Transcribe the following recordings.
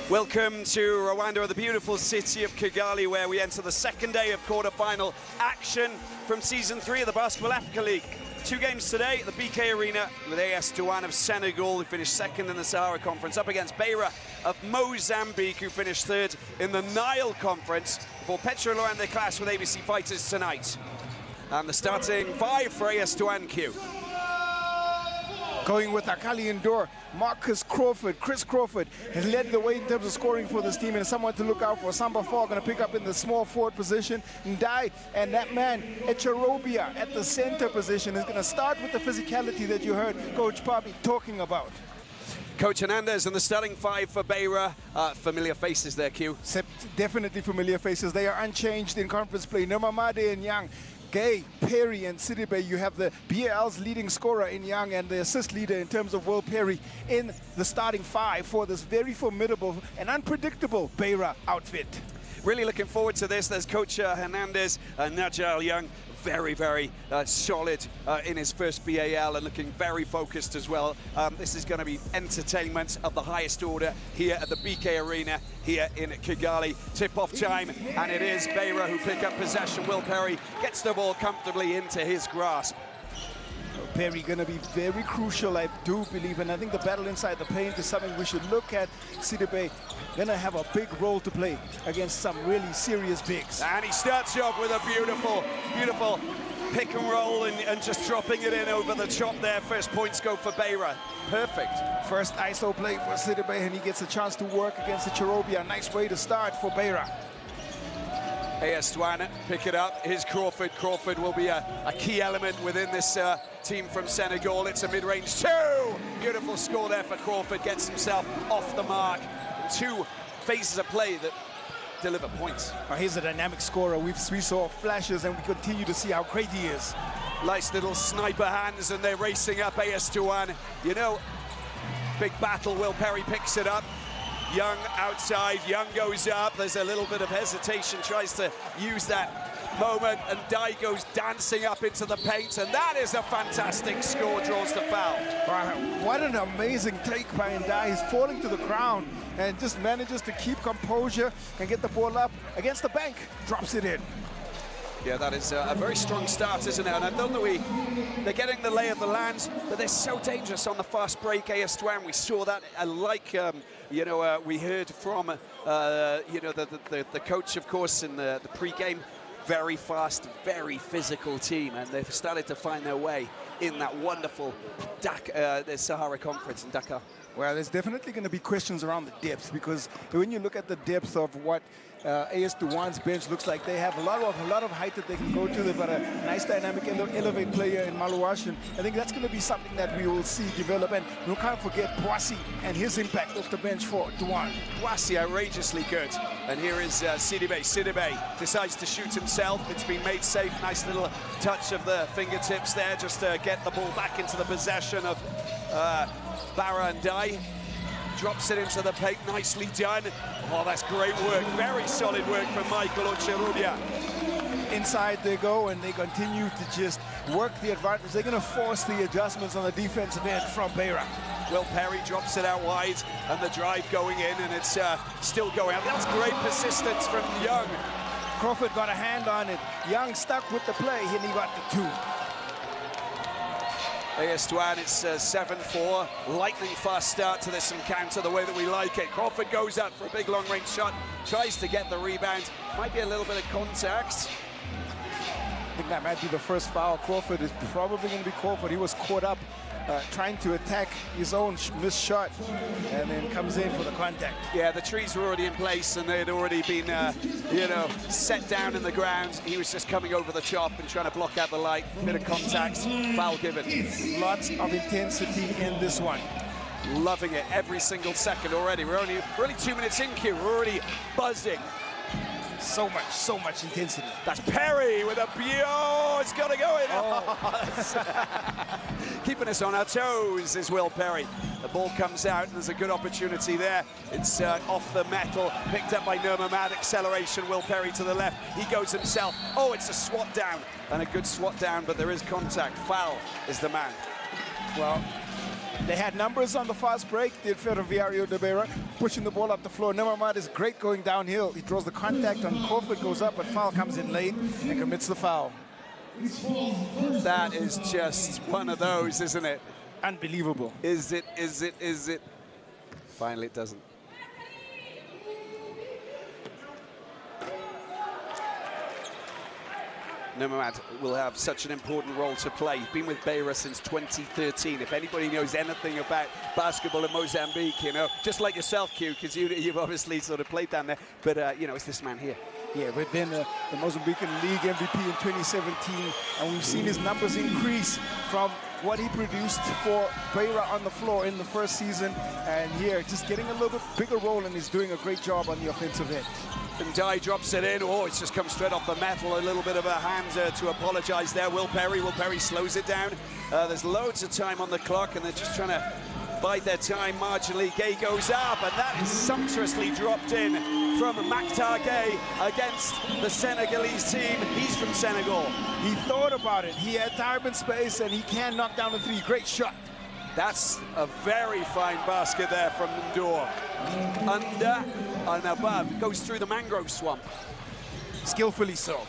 Welcome to Rwanda, the beautiful city of Kigali, where we enter the second day of quarter-final action from Season 3 of the BAL-Africa League. 2 games today at the BK Arena with AS Douanes of Senegal, who finished second in the Sahara Conference, up against Beira of Mozambique, who finished third in the Nile Conference, before Petro Rwanda clash with ABC Fighters tonight. And the starting 5 for AS Douanes Q. Going with Ahly Indoor, Chris Crawford has led the way in terms of scoring for this team, and someone to look out for. Samba Fall going to pick up in the small forward position. Ndai and that man, Echarobia, at the center position is going to start with the physicality that you heard Coach Papi talking about. Coach Hernandez and the starting 5 for Beira. Familiar faces there, Q. Definitely familiar faces. They are unchanged in conference play. Nomamade and Young, Gay, Perry, and Sidibe. You have the BAL's leading scorer in Young and the assist leader in terms of Will Perry in the starting 5 for this very formidable and unpredictable Beira outfit. Really looking forward to this. There's Coach Hernandez, Najal Young, very solid in his first BAL and looking very focused as well. This is going to be entertainment of the highest order here at the BK Arena here in Kigali. Tip-off time, and it is Beira who pick up possession. Will Perry gets the ball comfortably into his grasp. Perry going to be very crucial, I do believe, and I think the battle inside the paint is something we should look at. Sidibe going to have a big role to play against some really serious bigs. And he starts off with a beautiful pick and roll and just dropping it in over the top there. First points go for Beira. Perfect. First ISO play for Sidibe, and he gets a chance to work against the Cherobia. Nice way to start for Beira. AS Douanes pick it up. Here's Crawford. Crawford will be a key element within this team from Senegal. It's a mid-range 2. Beautiful score there for Crawford. Gets himself off the mark. 2 phases of play that deliver points. He's a dynamic scorer. We saw flashes, and we continue to see how great he is. Nice little sniper hands, and they're racing up AS Douanes. You know, big battle. Will Perry picks it up. Young outside, Young goes up, there's a little bit of hesitation, tries to use that moment, and Dai goes dancing up into the paint, and that is a fantastic score, draws the foul. Wow, what an amazing take by Ndai. He's falling to the ground and just manages to keep composure and get the ball up against the bank, drops it in. Yeah, that is a very strong start, isn't it? And I don't know, they're getting the lay of the land, but they're so dangerous on the fast break. AS Douanes, we saw that, we heard from, the coach, of course, in the pre-game. Very fast, very physical team, and they've started to find their way in that wonderful the Sahara Conference in Dakar. Well, there's definitely going to be questions around the depth, because when you look at the depth of what AS Douanes' bench looks like, they have a lot of height that they can go to. They've got a nice dynamic elevate player in Malouash, and I think that's going to be something that we will see develop. And we can't forget Boissy and his impact off the bench for Douanes. Boissy outrageously good. And here is Sidibe. Sidibe decides to shoot himself. It's been made safe. Nice little touch of the fingertips there, just to get the ball back into the possession of Barra and Dai. Drops it into the paint, nicely done. Oh, that's great work, very solid work from Michael Ocherubia. Inside they go, and they continue to just work the advantage. They're going to force the adjustments on the defensive end from Beira. Will Perry drops it out wide, and the drive going in, and it's still going out. That's great persistence from Young. Crawford got a hand on it. Young stuck with the play, and he got the 2. AS Douanes, it's 7-4. Lightning fast start to this encounter, the way that we like it. Crawford goes up for a big long-range shot, tries to get the rebound. Might be a little bit of contact. I think that might be the first foul. Crawford is probably going to be called, but he was caught up trying to attack his own missed shot, and then comes in for the contact. Yeah, the trees were already in place, and they had already been, set down in the ground. He was just coming over the top and trying to block out the light. Bit of contact, foul given. Lots of intensity in this one. Loving it every single second already. We're only 2 minutes in, Q. We're already buzzing. So much intensity. That's Perry with a it's got to go in. Oh. Keeping us on our toes is Will Perry. The ball comes out, and there's a good opportunity there. It's off the metal, picked up by Nurmamad. Acceleration, Will Perry to the left. He goes himself. Oh, it's a swat down, and a good swat down, but there is contact. Foul is the man. Well, They had numbers on the fast break, did CFV-Beira, pushing the ball up the floor. Nemamad is great going downhill. He draws the contact on Crawford, goes up, but foul comes in late and commits the foul. That is just one of those, isn't it? Unbelievable. Is it? Finally, it doesn't. Nemamad will have such an important role to play. He's been with Beira since 2013. If anybody knows anything about basketball in Mozambique, you know, just like yourself, Q, because you've obviously sort of played down there, but, you know, it's this man here. Yeah, we've been the Mozambican League MVP in 2017, and we've seen his numbers increase from what he produced for Beira on the floor in the first season, and here, just getting a little bit bigger role, and he's doing a great job on the offensive end. And Dye drops it in. Oh, it's just come straight off the metal. A little bit of a hand to apologise there. Will Perry slows it down. There's loads of time on the clock, and they're just trying to bide their time marginally. Gay goes up, and that is sumptuously dropped in from Maktar Gay against the Senegalese team. He's from Senegal. He thought about it. He had time and space, and he can knock down the three. Great shot. That's a very fine basket there from Ndor. Under and above. Goes through the mangrove swamp. Skillfully so.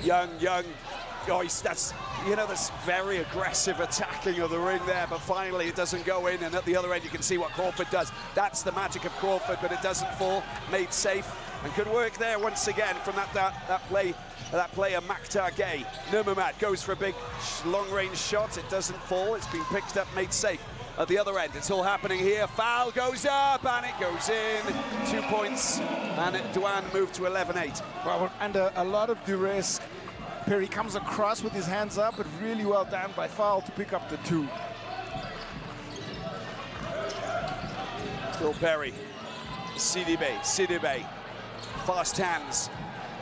Young. Oh, that's very aggressive attacking of the ring there, but finally it doesn't go in, and at the other end you can see what Crawford does. That's the magic of Crawford, but it doesn't fall. Made safe, and good work there once again from that player Maktar Gay. Nemamad goes for a big long-range shot. It doesn't fall. It's been picked up, made safe. At the other end, it's all happening here. Foul goes up, and it goes in. 2 points, and Douanes moved to 11-8. Well, under a lot of duress, Perry comes across with his hands up, but really well done by foul to pick up the 2. Will Perry, Sidibe, fast hands,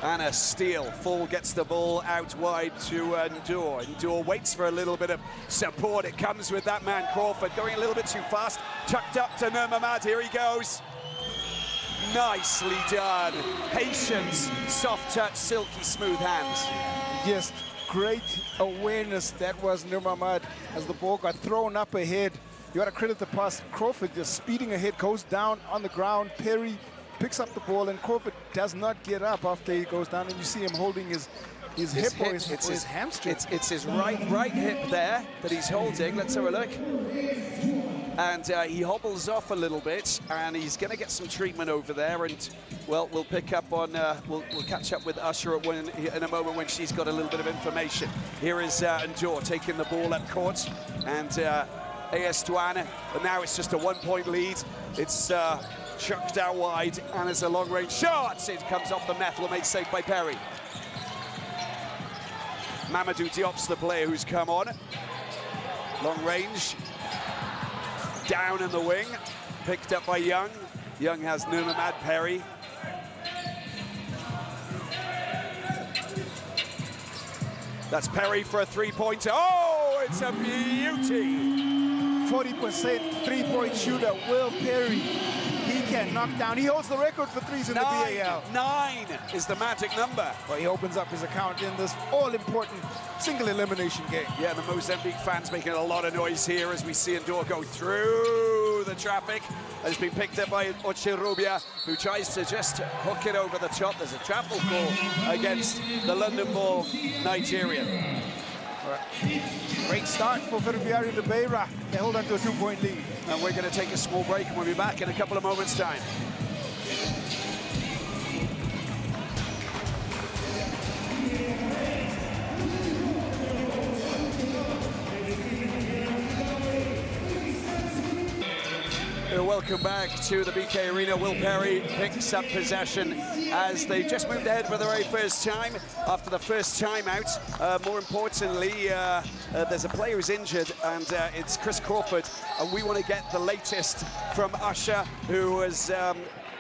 and a steal. Fall gets the ball out wide to Ndor. Ndor waits for a little bit of support. It comes with that man Crawford going a little bit too fast. Chucked up to Nemamad. Here he goes. Nicely done. Patience, soft touch, silky smooth hands. Just great awareness that was Nemamad as the ball got thrown up ahead. You got to credit the pass. Crawford just speeding ahead, goes down on the ground. Perry picks up the ball, and Crawford does not get up after he goes down, and you see him holding his hip or his hamstring. It's his right hip there that he's holding. Let's have a look. And he hobbles off a little bit, and he's going to get some treatment over there. And well, we'll pick up on we'll catch up with Usher in a moment when she's got a little bit of information. Here is Ndor taking the ball up court, and AS Douanes. But now it's just a 1-point lead. It's chucked out wide, and it's a long-range shot. It comes off the metal, made safe by Perry. Mamadou Diop's the player who's come on. Long range. Down in the wing. Picked up by Young. Young has Nemamad, Perry. That's Perry for a 3-pointer. Oh, it's a beauty. 40% three-point shooter, Will Perry. He can knock down. He holds the record for threes in the BAL. 9 is the magic number. Well, he opens up his account in this all-important single elimination game. Yeah, the Mozambique fans making a lot of noise here as we see Ndor go through the traffic. Has been picked up by Ochirubia, who tries to just hook it over the top. There's a travel call against the London Ball Nigerian. Great start for CFV-Beira. They hold on to a 2-point lead. And we're going to take a small break, and we'll be back in a couple of moments' time. Welcome back to the BK Arena. Will Perry picks up possession as they just moved ahead for the very first time after the first time out. More importantly, there's a player who's injured, and it's Chris Crawford, and we want to get the latest from Usher, who was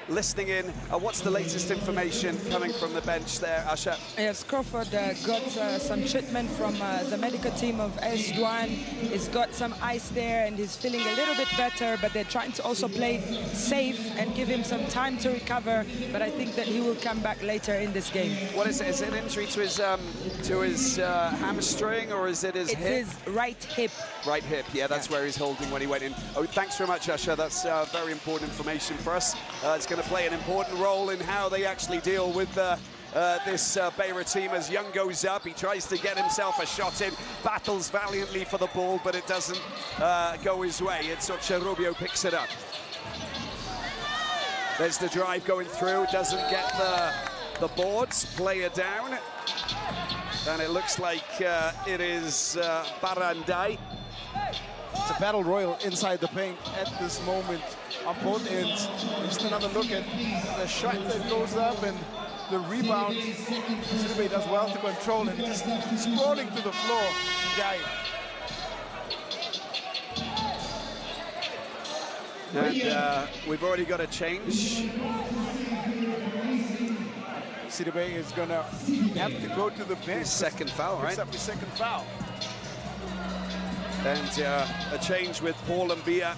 listening in. What's the latest information coming from the bench there, Asha? Yes, Crawford got some treatment from the medical team of AS Douanes. He's got some ice there and he's feeling a little bit better, but they're trying to also play safe and give him some time to recover. But I think that he will come back later in this game. What is it? Is it an injury to his hamstring, or is it his hip? It's his right hip. Right hip, yeah, that's where he's holding when he went in. Oh, thanks very much, Asha. That's very important information for us. It's going to play an important role in how they actually deal with this Beira team as Young goes up. He tries to get himself a shot in, battles valiantly for the ball, but it doesn't go his way. It's Rubio picks it up. There's the drive going through, doesn't get the boards, player down. And it looks like it is Barandai. It's a battle royal inside the paint at this moment on both ends. Just another look at the shot that goes up and the rebound. CFV does well to control and just sprawling to the floor. Guy. And we've already got a change. CFV is going to have to go to the bench. Second foul, right? Except the second foul. And a change with Paul Mbia,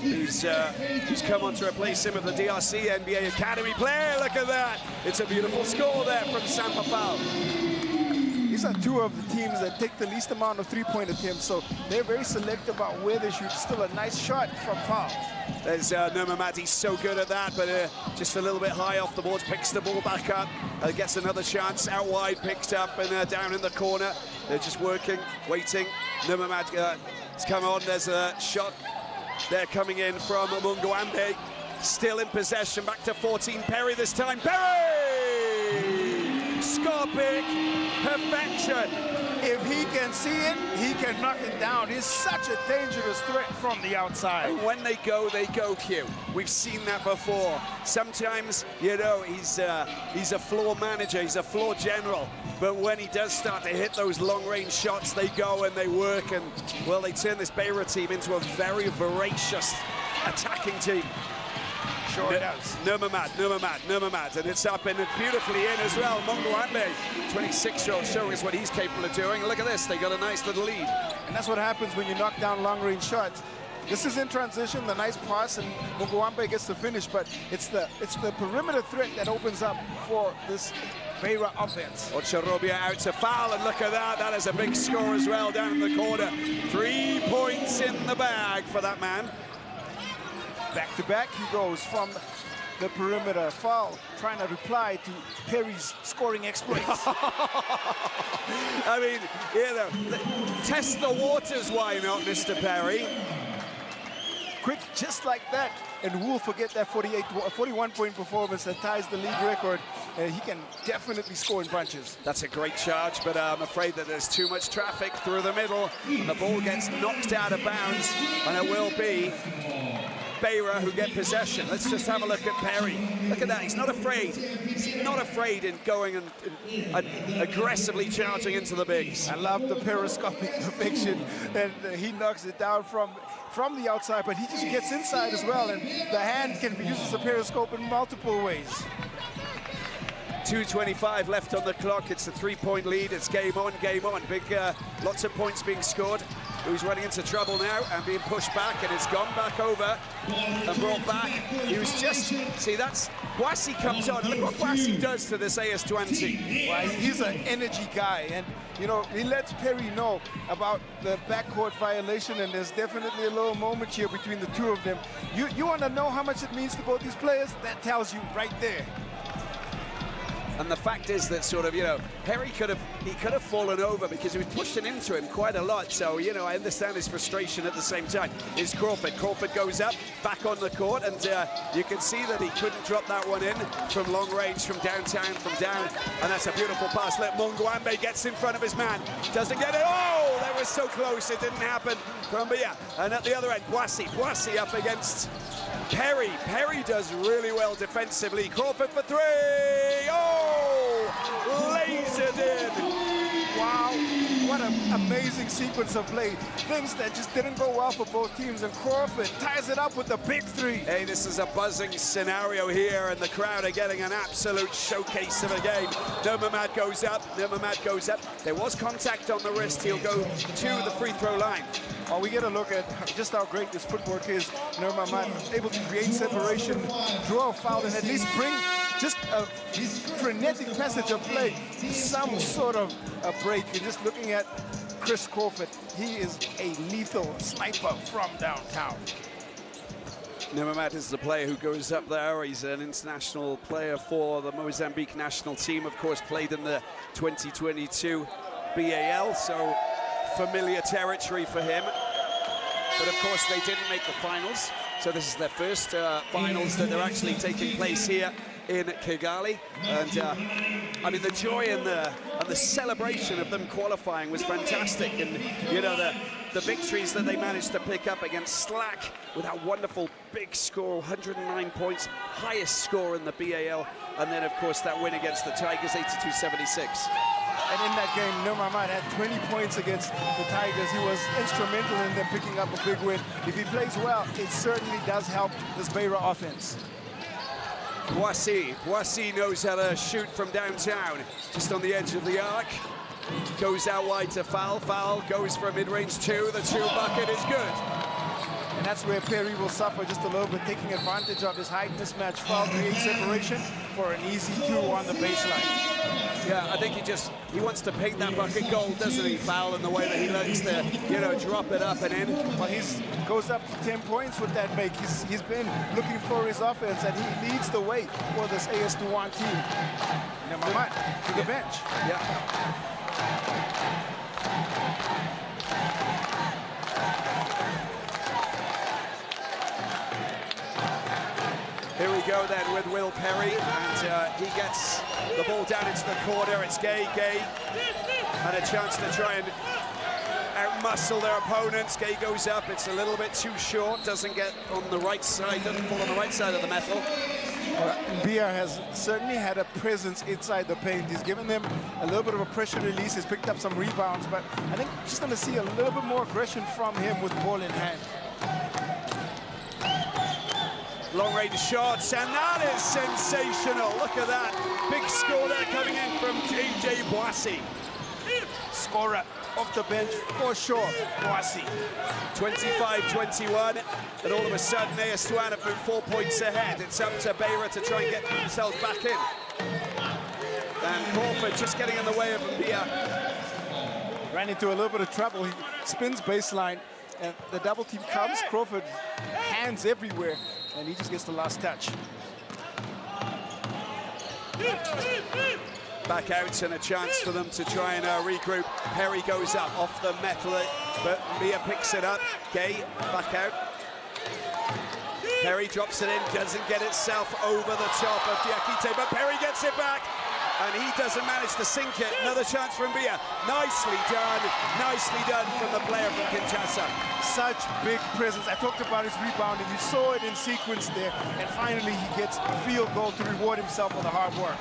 who's come on to replace him of the DRC NBA Academy player. Look at that. It's a beautiful score there from Sampafal. These are two of the teams that take the least amount of three-point attempts, so they're very selective about where they shoot. Still a nice shot from foul. There's Nomamad, he's so good at that, but just a little bit high off the boards, picks the ball back up, gets another chance, out wide, picked up, and down in the corner. They're just working, waiting. Nomamad has come on, there's a shot there coming in from Mungwambe. Still in possession, back to 14, Perry this time, Perry! Scorpic, perfection. If he can see it, he can knock it down. He's such a dangerous threat from the outside. And when they go, Q. We've seen that before. Sometimes, you know, he's a floor manager, he's a floor general. But when he does start to hit those long-range shots, they go and they work. And, well, they turn this Beira team into a very voracious attacking team. Sure it does. Nomamad, and it's up and beautifully in as well. Mungwambe, 26-year-old, showing us what he's capable of doing. Look at this, they got a nice little lead. And that's what happens when you knock down long-range shots. This is in transition, the nice pass, and Mungwambe gets the finish, but it's the perimeter threat that opens up for this Beira offense. Ocharobia out to foul, and look at that. That is a big score as well down in the corner. 3 points in the bag for that man. Back-to-back he goes from the perimeter. Foul trying to reply to Perry's scoring exploits. I mean, you know, test the waters, why not, Mr. Perry? Quick, just like that, and we'll forget that 41-point performance that ties the league record. He can definitely score in bunches. That's a great charge, but I'm afraid that there's too much traffic through the middle. And the ball gets knocked out of bounds, and it will be Beira who get possession. Let's just have a look at Perry. Look at that, he's not afraid. He's not afraid in going and aggressively charging into the bigs. I love the periscopic perfection, and he knocks it down from the outside, but he just gets inside as well, and the hand can be used as a periscope in multiple ways. 2:25 left on the clock. It's a 3-point lead. It's game on, game on. Big, lots of points being scored. Who's running into trouble now and being pushed back, and it's gone back over and brought back. He was just, see, that's, Boissy comes on. Look what Boissy does to this AS Douanes team. Well, he's an energy guy, and, you know, he lets Perry know about the backcourt violation, and there's definitely a little moment here between the two of them. You want to know how much it means to both these players? That tells you right there. And the fact is that sort of, you know, Perry could have fallen over because he was pushing into him quite a lot. So, you know, I understand his frustration at the same time. Is Crawford. Crawford goes up, back on the court, and you can see that he couldn't drop that one in from long range, from downtown, from down. And that's a beautiful pass. Let Mungwambe gets in front of his man. Doesn't get it. Oh, that was so close. It didn't happen. And at the other end, Boissy up against Perry. Perry does really well defensively. Crawford for 3. Oh, lasered in. Wow, what an amazing sequence of play. Things that just didn't go well for both teams, and Crawford ties it up with the big three. Hey, this is a buzzing scenario here, and the crowd are getting an absolute showcase of a game. Nurmamad goes up, Nurmamad goes up. There was contact on the wrist. He'll go to the free throw line. Oh, we get a look at just how great this footwork is. Nurmamad able to create separation, draw a foul, and at least bring just a frenetic passage of play, some sort of a break. You're just looking at Chris Crawford. He is a lethal sniper from downtown. Nurmamad is the player who goes up there. He's an international player for the Mozambique national team. Of course, played in the 2022 BAL, so familiar territory for him. But of course, they didn't make the finals. So this is their first finals that they're actually taking place here in Kigali. And I mean, the joy and the celebration of them qualifying was fantastic. And you know, the victories that they managed to pick up against Slack with that wonderful big score, 109 points, highest score in the BAL. And then of course that win against the Tigers, 82-76. And in that game, Nurmamad had 20 points against the Tigers. He was instrumental in them picking up a big win. If he plays well, it certainly does help this Beira offense. Boissy knows how to shoot from downtown, just on the edge of the arc. Goes out wide to Foul. Foul goes for a mid-range two. The two bucket is good. And that's where Perry will suffer just a little bit, taking advantage of his height mismatch. Foul creates separation for an easy two on the baseline. Yeah, I think he wants to paint that bucket gold, doesn't he, Foul, in the way that he likes to, you know, drop it up and in. Well, he goes up to 10 points with that make. He's been looking for his offense, and he leads the way for this AS Douanes team. Nurmamad to the bench. Yeah. Here we go then with Will Perry, and he gets the ball down into the corner. It's Gay, and a chance to try and outmuscle their opponents. Gay goes up, it's a little bit too short, doesn't get on the right side, doesn't fall on the right side of the metal. Beira has certainly had a presence inside the paint. He's given them a little bit of a pressure release. He's picked up some rebounds, but I think just going to see a little bit more aggression from him with the ball in hand. Long-range shots, and that is sensational. Look at that. Big score there coming in from JJ Boissy. Scorer off the bench for sure, Boissy. 25-21, and all of a sudden AS Douanes have moved 4 points ahead. It's up to Beira to try and get themselves back in. And Crawford just getting in the way of Beira. Ran into a little bit of trouble. He spins baseline, and the double team comes. Crawford hands everywhere, and he just gets the last touch. Back out, and a chance for them to try and regroup. Perry goes up off the metal, but Mia picks it up. Gay back out. Perry drops it in, doesn't get itself over the top of Diakite, but Perry gets it back, and he doesn't manage to sink it. Another chance from Mia. Nicely done from the player from Kinshasa. Such big presence. I talked about his rebounding. You saw it in sequence there, and finally he gets a field goal to reward himself for the hard work.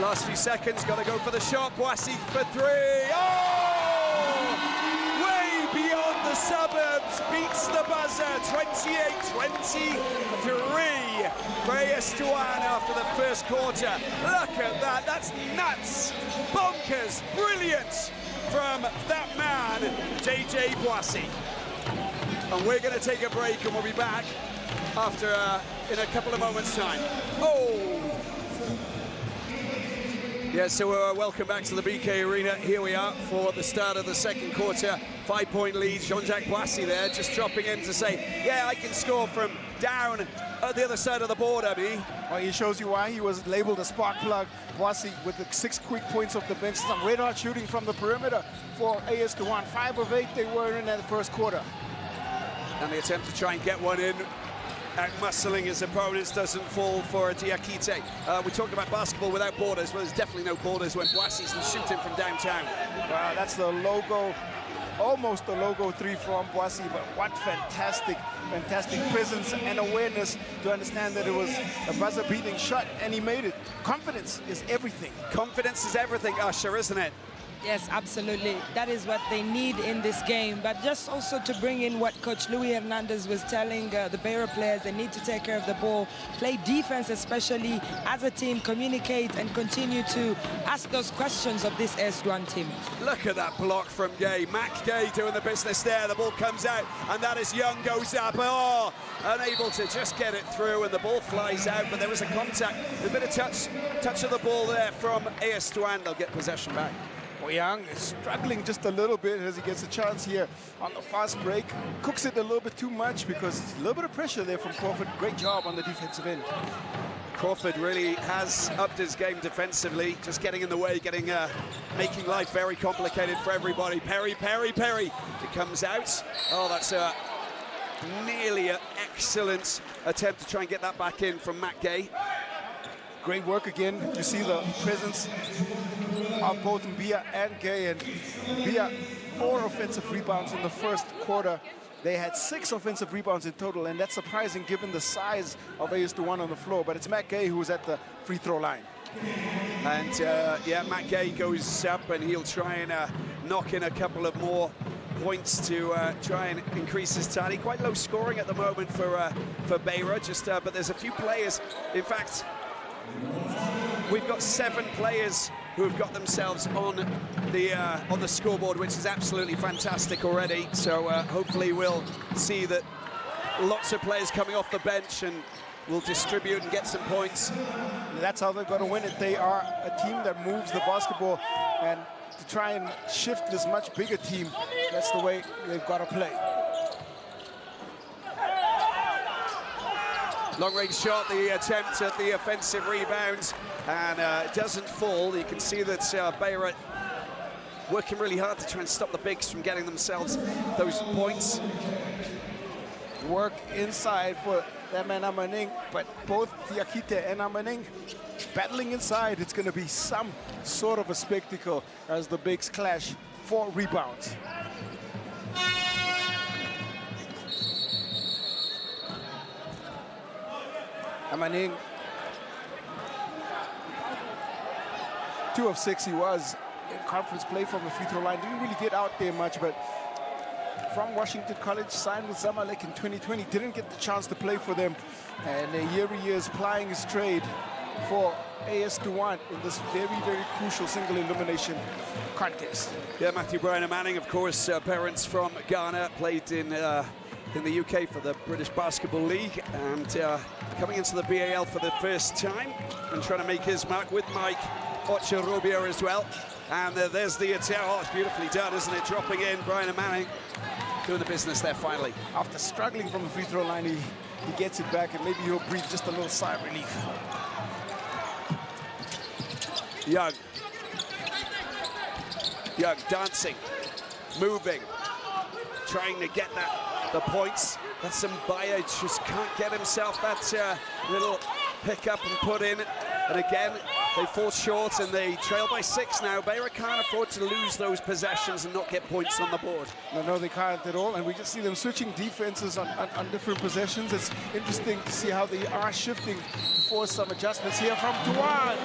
Last few seconds, got to go for the shot. Boissy for three. Oh! Way beyond the suburbs, beats the buzzer. 28-23 for AS Douanes after the first quarter. Look at that, that's nuts. Bonkers, brilliant from that man, JJ Boissy. And we're going to take a break, and we'll be back after in a couple of moments' time. Oh! Yeah, so welcome back to the BK Arena. Here we are for the start of the second quarter. 5-point lead. Jean-Jacques Boissy there, just dropping in to say, yeah, I can score from down at the other side of the border, me. Well, he shows you why he was labeled a spark plug. Boissy with the 6 quick points off the bench. Some red-hot shooting from the perimeter for AS Douanes. 5 of 8 they were in that first quarter. And the attempt to try and get one in. Outmuscling his opponents doesn't fall for Diakite. We talked about basketball without borders. Well, there's definitely no borders when Boissy's shooting from downtown. Wow, that's the logo almost a logo 3 from Boissy, but what fantastic presence and awareness to understand that it was a buzzer-beating shot, and he made it. Confidence is everything. Confidence is everything, Usher, isn't it? Yes, absolutely. That is what they need in this game. But just also to bring in what Coach Luis Hernandez was telling the Beira players, they need to take care of the ball, play defense, especially as a team, communicate and continue to ask those questions of this AS Douanes team. Look at that block from Gay. Mac Gay doing the business there. The ball comes out, and that is Young goes up. Oh, unable to just get it through, and the ball flies out, but there was a contact. A bit of touch of the ball there from AS Douanes. They'll get possession back. Young is struggling just a little bit as he gets a chance here on the fast break. Cooks it a little bit too much because a little bit of pressure there from Crawford. Great job on the defensive end. Crawford really has upped his game defensively, just getting in the way, making life very complicated for everybody. Perry. It comes out. Oh, that's nearly an excellent attempt to try and get that back in from Matt Gay. Great work again. You see the presence of both Mbia and Gay, and Mbia 4 offensive rebounds in the first quarter. They had 6 offensive rebounds in total, and that's surprising given the size of AS Douanes on the floor. But it's Matt Gay who's at the free throw line. And yeah, Matt Gay goes up, and he'll try and knock in a couple of more points to try and increase his tally. Quite low scoring at the moment for Beira, but there's a few players. In fact, we've got 7 players who have got themselves on the scoreboard, which is absolutely fantastic already. So hopefully we'll see that lots of players coming off the bench and will distribute and get some points. That's how they're going to win it. They are a team that moves the basketball, and to try and shift this much bigger team, that's the way they've got to play. Long-range shot, the attempt at the offensive rebound, and it doesn't fall. You can see that Beira working really hard to try and stop the bigs from getting themselves those points. Work inside for that man Amaning, but both Diakite and Amaning battling inside. It's going to be some sort of a spectacle as the bigs clash for rebounds. Amaning, 2 of 6 he was in conference play from the free throw line. Didn't really get out there much, but from Washington College, signed with Zamalek in 2020, didn't get the chance to play for them. And here he is plying his trade for AS Douanes in this very, very crucial single elimination contest. Yeah, Matthew Bryan Manning, of course, parents from Ghana, played in the UK for the British Basketball League, and coming into the BAL for the first time and trying to make his mark with Mike Ocherobia as well. And there's the attack. Oh, it's beautifully done, isn't it? Dropping in, Bryan Manning doing the business there finally. After struggling from the free throw line, he gets it back, and maybe he'll breathe just a little sigh of relief. Young dancing, moving, trying to get the points. That's Mbaya, just can't get himself that little pick up and put in. And again, they fall short and they trail by 6 now. Beira can't afford to lose those possessions and not get points on the board. No, they can't at all. And we just see them switching defenses on different possessions. It's interesting to see how they are shifting to force some adjustments here from Douanes.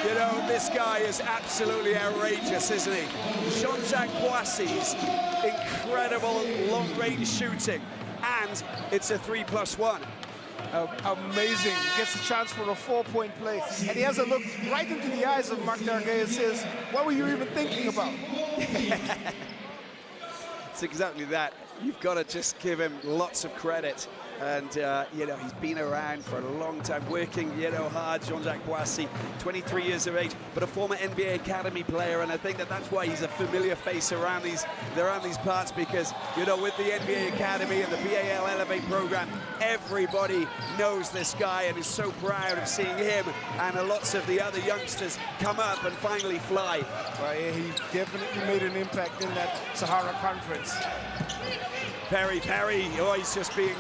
You know, this guy is absolutely outrageous, isn't he? Jean-Jacques Boissy's incredible long-range shooting, and it's a 3+1. Amazing. Gets a chance for a 4-point play. And he has a look right into the eyes of Mark Dargay and says, what were you even thinking about? It's exactly that. You've got to just give him lots of credit. And, you know, he's been around for a long time, working, you know, hard. Jean-Jacques Boissy, 23 years of age, but a former NBA Academy player. And I think that's why he's a familiar face around these parts, because, you know, with the NBA Academy and the BAL Elevate program, everybody knows this guy and is so proud of seeing him and lots of the other youngsters come up and finally fly. Well, yeah, he definitely made an impact in that Sahara Conference. Perry, oh, he's just being...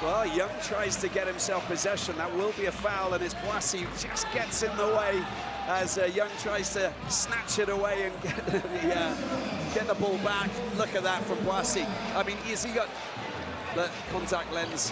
Well, Young tries to get himself possession. That will be a foul, and it's Boissy who just gets in the way as Young tries to snatch it away and get the ball back. Look at that from Boissy. I mean, has he got the contact lens?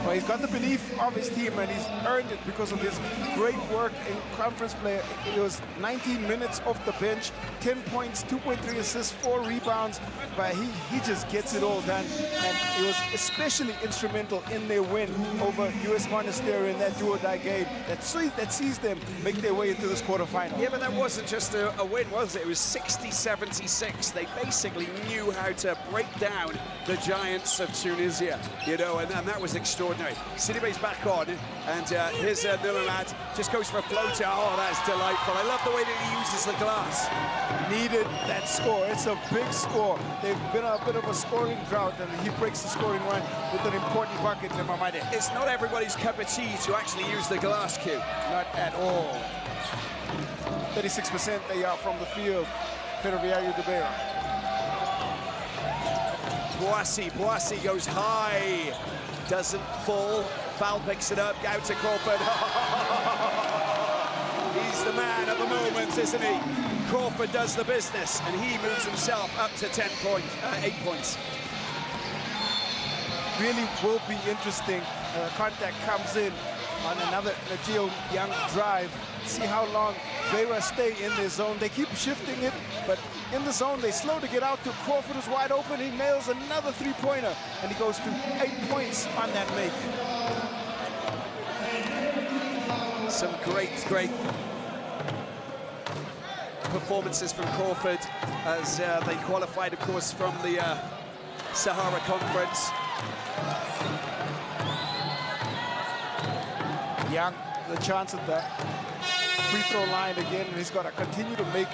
Well, he's got the belief of his team, and he's earned it because of his great work in conference play. It was 19 minutes off the bench, 10 points, 2.3 assists, 4 rebounds, but he just gets it all done. And he was especially instrumental in their win over US Monastir in that do-or-die game that sees them make their way into this quarterfinal. Yeah, but that wasn't just a win, was it? It was 60-76. They basically knew how to break down the giants of Tunisia, you know, and that was extraordinary. Sidibe's back on, and here's Nurmad, just goes for a floater. Oh, that's delightful. I love the way that he uses the glass. Needed that score. It's a big score. They've been a bit of a scoring drought, and he breaks the scoring run with an important bucket. It's not everybody's cup of tea to actually use the glass cue. Not at all. 36% they are from the field. CFV-Beira. Boissy goes high, doesn't fall. Foul picks it up, out to Crawford. He's the man at the moment, isn't he? Crawford does the business, and he moves himself up to 8 points. Really will be interesting. Contact comes in on another Najil Young drive. See how long Beira stay in their zone. They keep shifting it, but in the zone, they slow to get out to Crawford, who's wide open. He nails another three-pointer, and he goes to 8 points on that make. Some great performances from Crawford as they qualified, of course, from the Sahara Conference. Young, the chance at the free throw line again, and he's got to continue to make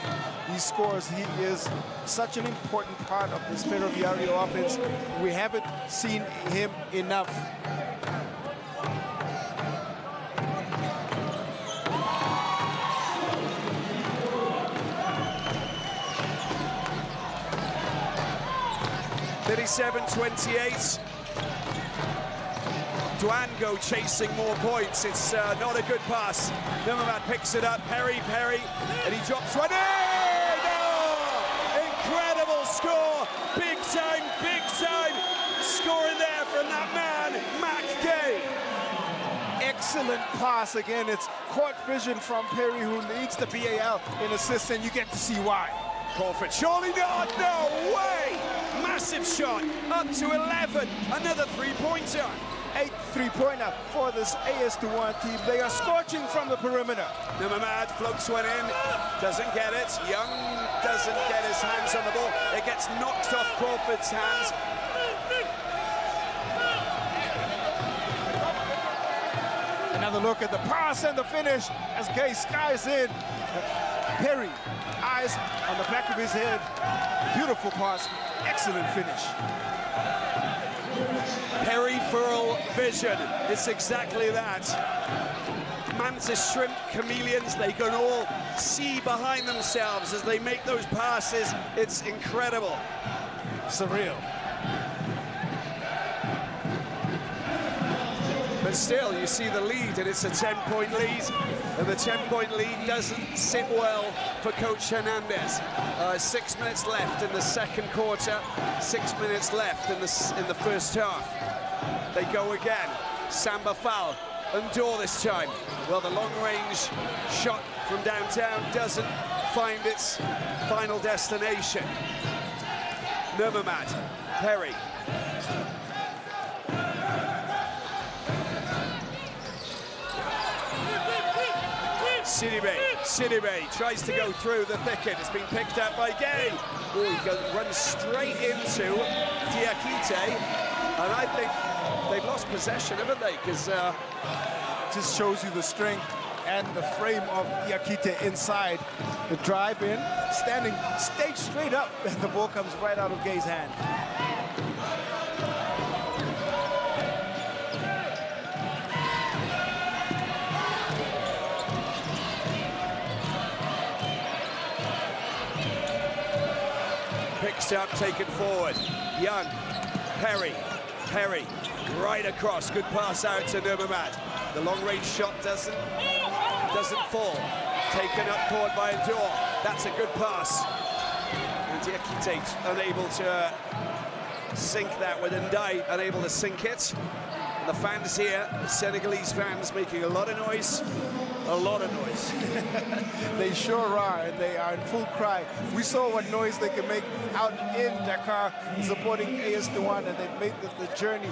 these scores. He is such an important part of this CFV-Beira offense. We haven't seen him enough. (37-28). Douanes chasing more points. It's not a good pass. Nurmad picks it up. Perry, and he drops one in! Oh! Incredible score! Big time scoring there from that man, Mac Gay. Excellent pass again. It's court vision from Perry, who leads the BAL in assists, and you get to see why. Crawford, surely not, no way! Massive shot, up to 11, another three-pointer. 8th three-pointer for this AS21 team. They are scorching from the perimeter. Nurmad floats one in, doesn't get it. Young doesn't get his hands on the ball. It gets knocked off Crawford's hands. Another look at the pass and the finish as Gay skies in. Perry, eyes on the back of his head. Beautiful pass, excellent finish. Peripheral vision, it's exactly that. Mantis shrimp chameleons, they can all see behind themselves as they make those passes. It's incredible. Surreal. But still, you see the lead, and it's a 10-point lead. And the 10-point lead doesn't sit well for Coach Hernandez. 6 minutes left in the second quarter, 6 minutes left in the first half. They go again. Samba foul. Undor this time. Well, the long-range shot from downtown doesn't find its final destination. Nurmad, Perry. Sidibe tries to go through the thicket. It's been picked up by Gay. Oh, he runs straight into Diakite. And I think they've lost possession, haven't they? Because just shows you the strength and the frame of Diakite inside. The drive in, standing stage straight up, and the ball comes right out of Gay's hand. Picks up, taken forward. Young, Perry, right across. Good pass out to Nurmad. The long-range shot doesn't fall. Taken up court by Endor. That's a good pass. And Diakite unable to sink that with Ndai, unable to sink it. And the fans here, the Senegalese fans, making a lot of noise. A lot of noise. They sure are, and they are in full cry. We saw what noise they can make out in Dakar supporting AS Douanes, and they've made the journey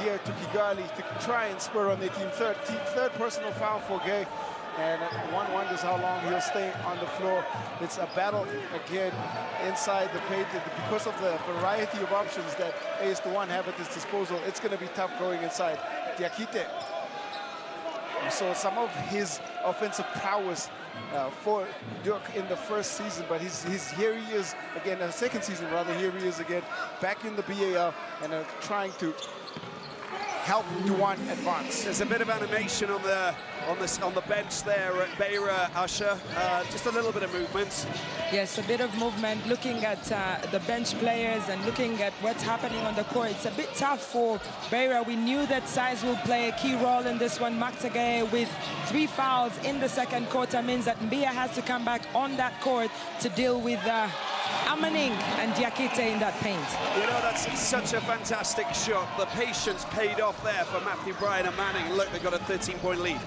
here to Kigali to try and spur on their team. Third personal foul for Gay, and one wonders how long he'll stay on the floor. It's a battle again inside the paint. Because of the variety of options that AS Douanes have at its disposal, it's going to be tough going inside. Diakite, we saw some of his offensive prowess for Dirk in the first season, but here he is again, the second season rather, here he is again, back in the BAL and trying to help Douanes advance. There's a bit of animation on the bench there at Beira, Usher. Just a little bit of movement. Yes, a bit of movement, looking at the bench players and looking at what's happening on the court. It's a bit tough for Beira. We knew that size will play a key role in this one. Maxagaye with 3 fouls in the second quarter means that Mbia has to come back on that court to deal with Amaning and Diakite in that paint. You know, that's such a fantastic shot. The patience paid off there for Matthew Bryan and Manning. Look, they've got a 13-point lead.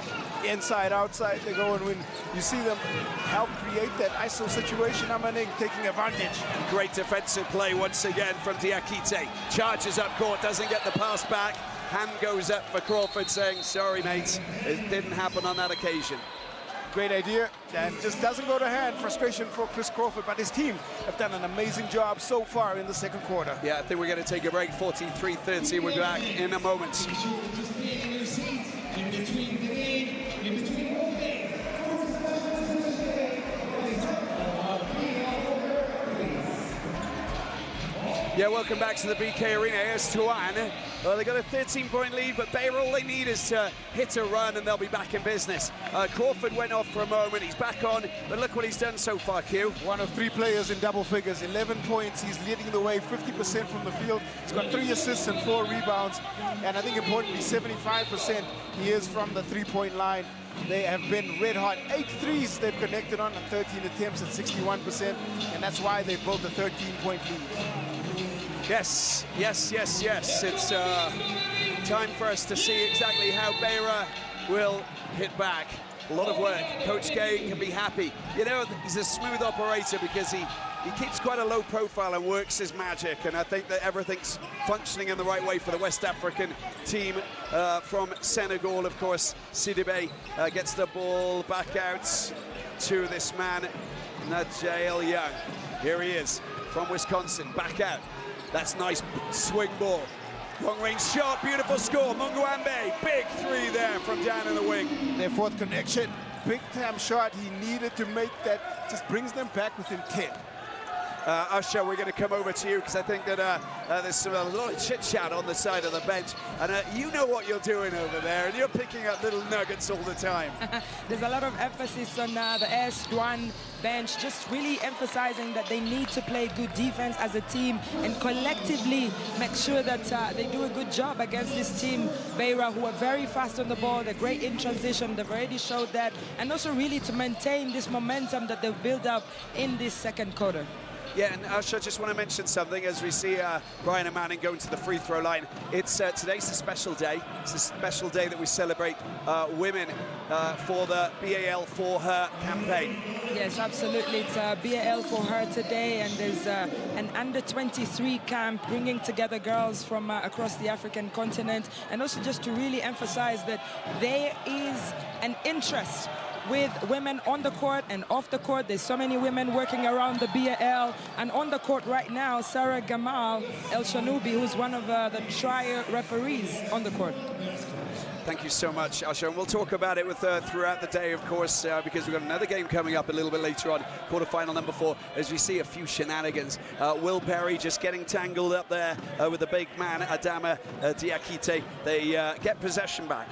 Inside, outside, they go, and when you see them help create that ISO situation, Amaning taking advantage. Great defensive play once again from Diakite. Charges up court, doesn't get the pass back. Hand goes up for Crawford saying, sorry, mate, it didn't happen on that occasion. Great idea, and just doesn't go to hand. Frustration for Chris Crawford, but his team have done an amazing job so far in the second quarter. Yeah, I think we're going to take a break. 43-30. We'll be back in a moment. Yeah, welcome back to the BK Arena. AS Douanes. Well, they got a 13-point lead, but Beira, all they need is to hit a run and they'll be back in business. Crawford went off for a moment, he's back on, but look what he's done so far, Q. One of 3 players in double figures, 11 points, he's leading the way, 50% from the field. He's got 3 assists and 4 rebounds, and I think importantly, 75% he is from the 3-point line. They have been red hot. 8 threes they've connected on 13 attempts at 61%, and that's why they've built a 13-point lead. Yes, yes, yes, yes. It's time for us to see exactly how Beira will hit back. A lot of work. Coach Gay can be happy. You know, he's a smooth operator because he keeps quite a low profile and works his magic, and I think that everything's functioning in the right way for the West African team from Senegal. Of course, Sidibe gets the ball back out to this man, Najael Young. Here he is from Wisconsin, back out. That's nice swing ball. Long range shot, beautiful score. Munguambe, big 3 there from down in the wing. Their 4th connection, big time shot. He needed to make that, just brings them back within 10. Usher, we're going to come over to you because I think that there's a lot of chit-chat on the side of the bench, and you know what you're doing over there, and you're picking up little nuggets all the time. There's a lot of emphasis on the AS Douanes bench, just really emphasizing that they need to play good defense as a team and collectively make sure that they do a good job against this team, Beira, who are very fast on the ball. They're great in transition. They've already showed that, and also really to maintain this momentum that they've built up in this second quarter. Yeah, and Usher, just want to mention something as we see Bryan and Manning going to the free throw line. It's today's a special day. It's a special day that we celebrate women for the BAL for Her campaign. Yes, absolutely. It's BAL for Her today, and there's an under-23 camp bringing together girls from across the African continent, and also just to really emphasize that there is an interest with women on the court and off the court. There's so many women working around the BAL, and on the court right now, Sarah Gamal El Shanoubi, who's one of the trial referees on the court. Thank you so much, Usher. And we'll talk about it with throughout the day, of course, because we've got another game coming up a little bit later on, quarterfinal number 4, as we see a few shenanigans. Will Perry just getting tangled up there with the big man, Adama Diakite. They get possession back.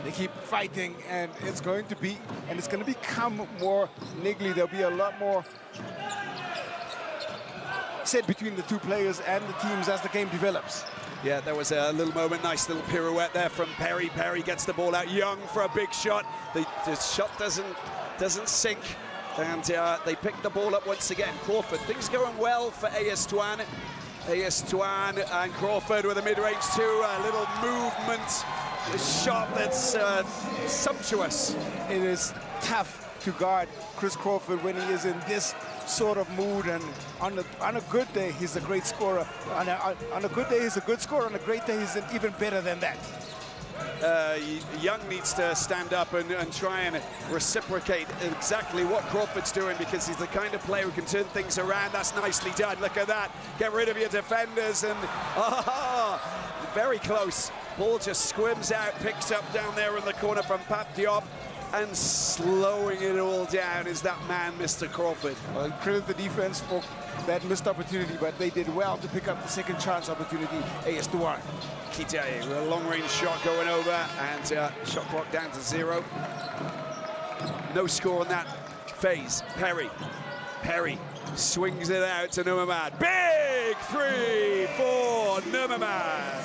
They keep fighting, and it's going to become more niggly. There'll be a lot more set between the two players and the teams as the game develops. Yeah, there was a little moment, nice little pirouette there from Perry. Perry gets the ball out, Young for a big shot. The shot doesn't sink, and they pick the ball up once again. Crawford, things going well for AS Douanes. AS Douanes and Crawford with a mid-range too, a little movement, a shot that's sumptuous. It is tough to guard Chris Crawford when he is in this sort of mood, and on a good day he's a great scorer. On a good day he's a good scorer, on a great day he's even better than that. Young needs to stand up and try and reciprocate exactly what Crawford's doing, because he's the kind of player who can turn things around. That's nicely done. Look at that. Get rid of your defenders, and very close. Ball just squims out, picks up down there in the corner from Pat Diop, and slowing it all down is that man, Mr. Crawford. Well, credit the defense for that missed opportunity, but they did well to pick up the second chance opportunity, AS Douanes. Kigali with a long-range shot going over, and shot clock down to 0. No score on that phase. Perry swings it out to Numamad. Big 3 for Numamad.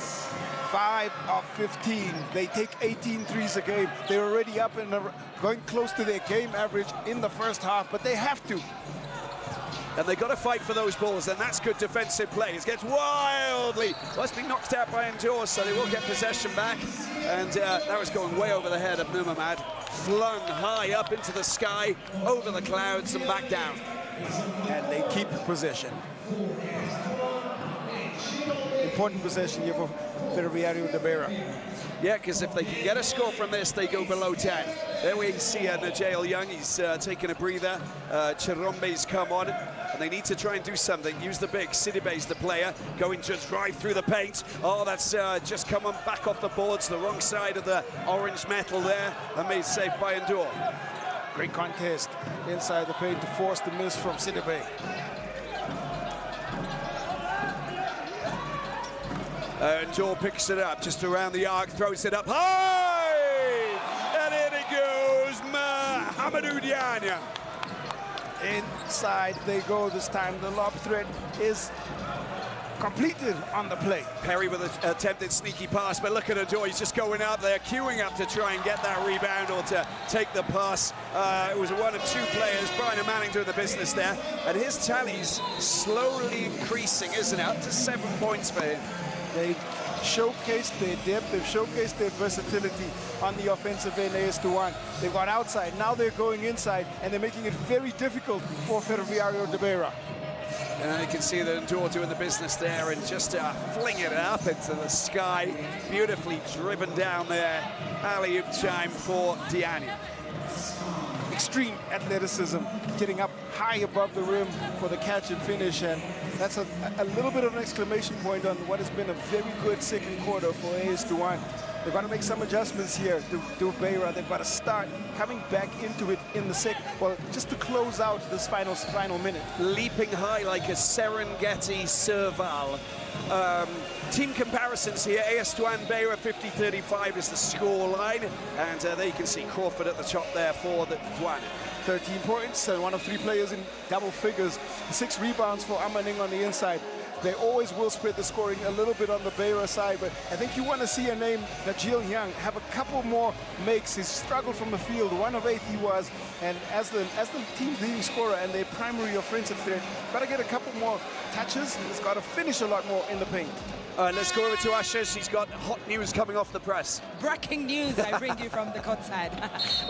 5 of 15. They take 18 threes a game. They're already up and going close to their game average in the first half, but they have to. And they've got to fight for those balls, and that's good defensive play. It gets wildly, must be knocked out by Endure, so they will get possession back. And that was going way over the head of Numamad. Flung high up into the sky, over the clouds and back down. And they keep possession. Important possession here for Ferroviario-Beira. Yeah, because if they can get a score from this, they go below 10. There we see Najeel Young, he's taking a breather. Chirombe's come on, and they need to try and do something. Use the big. Sidibe's the player, going to drive through the paint. Oh, that's just come on back off the boards, the wrong side of the orange metal there, and made safe by Endure. Great contest inside the paint to force the miss from Sidibe. Endure picks it up just around the arc, throws it up high, and in it goes Mahamadou Diagne. Inside they go this time. The lob threat is completed on the play. Perry with an attempted sneaky pass, but look at Endure, he's just going out there, queuing up to try and get that rebound or to take the pass. It was one of two players, Brian Manning doing the business there, and his tally's slowly increasing, isn't it? Up to 7 points for him. They've showcased their depth, they've showcased their versatility on the offensive end, AS Douanes. They've gone outside, now they're going inside, and they're making it very difficult for Ferroviario-Beira. And you can see the Endure doing the business there and just fling it up into the sky. Beautifully driven down there. Alley-oop time for Diagne. Extreme athleticism, getting up high above the rim for the catch and finish, and that's a little bit of an exclamation point on what has been a very good second quarter for AS Douanes. They've got to make some adjustments here to Beira. They've got to start coming back into it in the second, well, just to close out this final minute. Leaping high like a Serengeti Serval. Team comparisons here, AS Douanes Beira 50-35 is the score line, and there you can see Crawford at the top there for the Douanes. 13 points and one of 3 players in double figures. 6 rebounds for Amaning on the inside. They always will spread the scoring a little bit on the Beira side, but I think you want to see a name, Najeel Young, have a couple more makes. He's struggled from the field, 1 of 8 he was, and as the team's leading scorer and their primary offensive threat, got to get a couple more touches. He's got to finish a lot more in the paint. Let's go over to Ashes. He's got hot news coming off the press. Breaking news I bring you from the court side.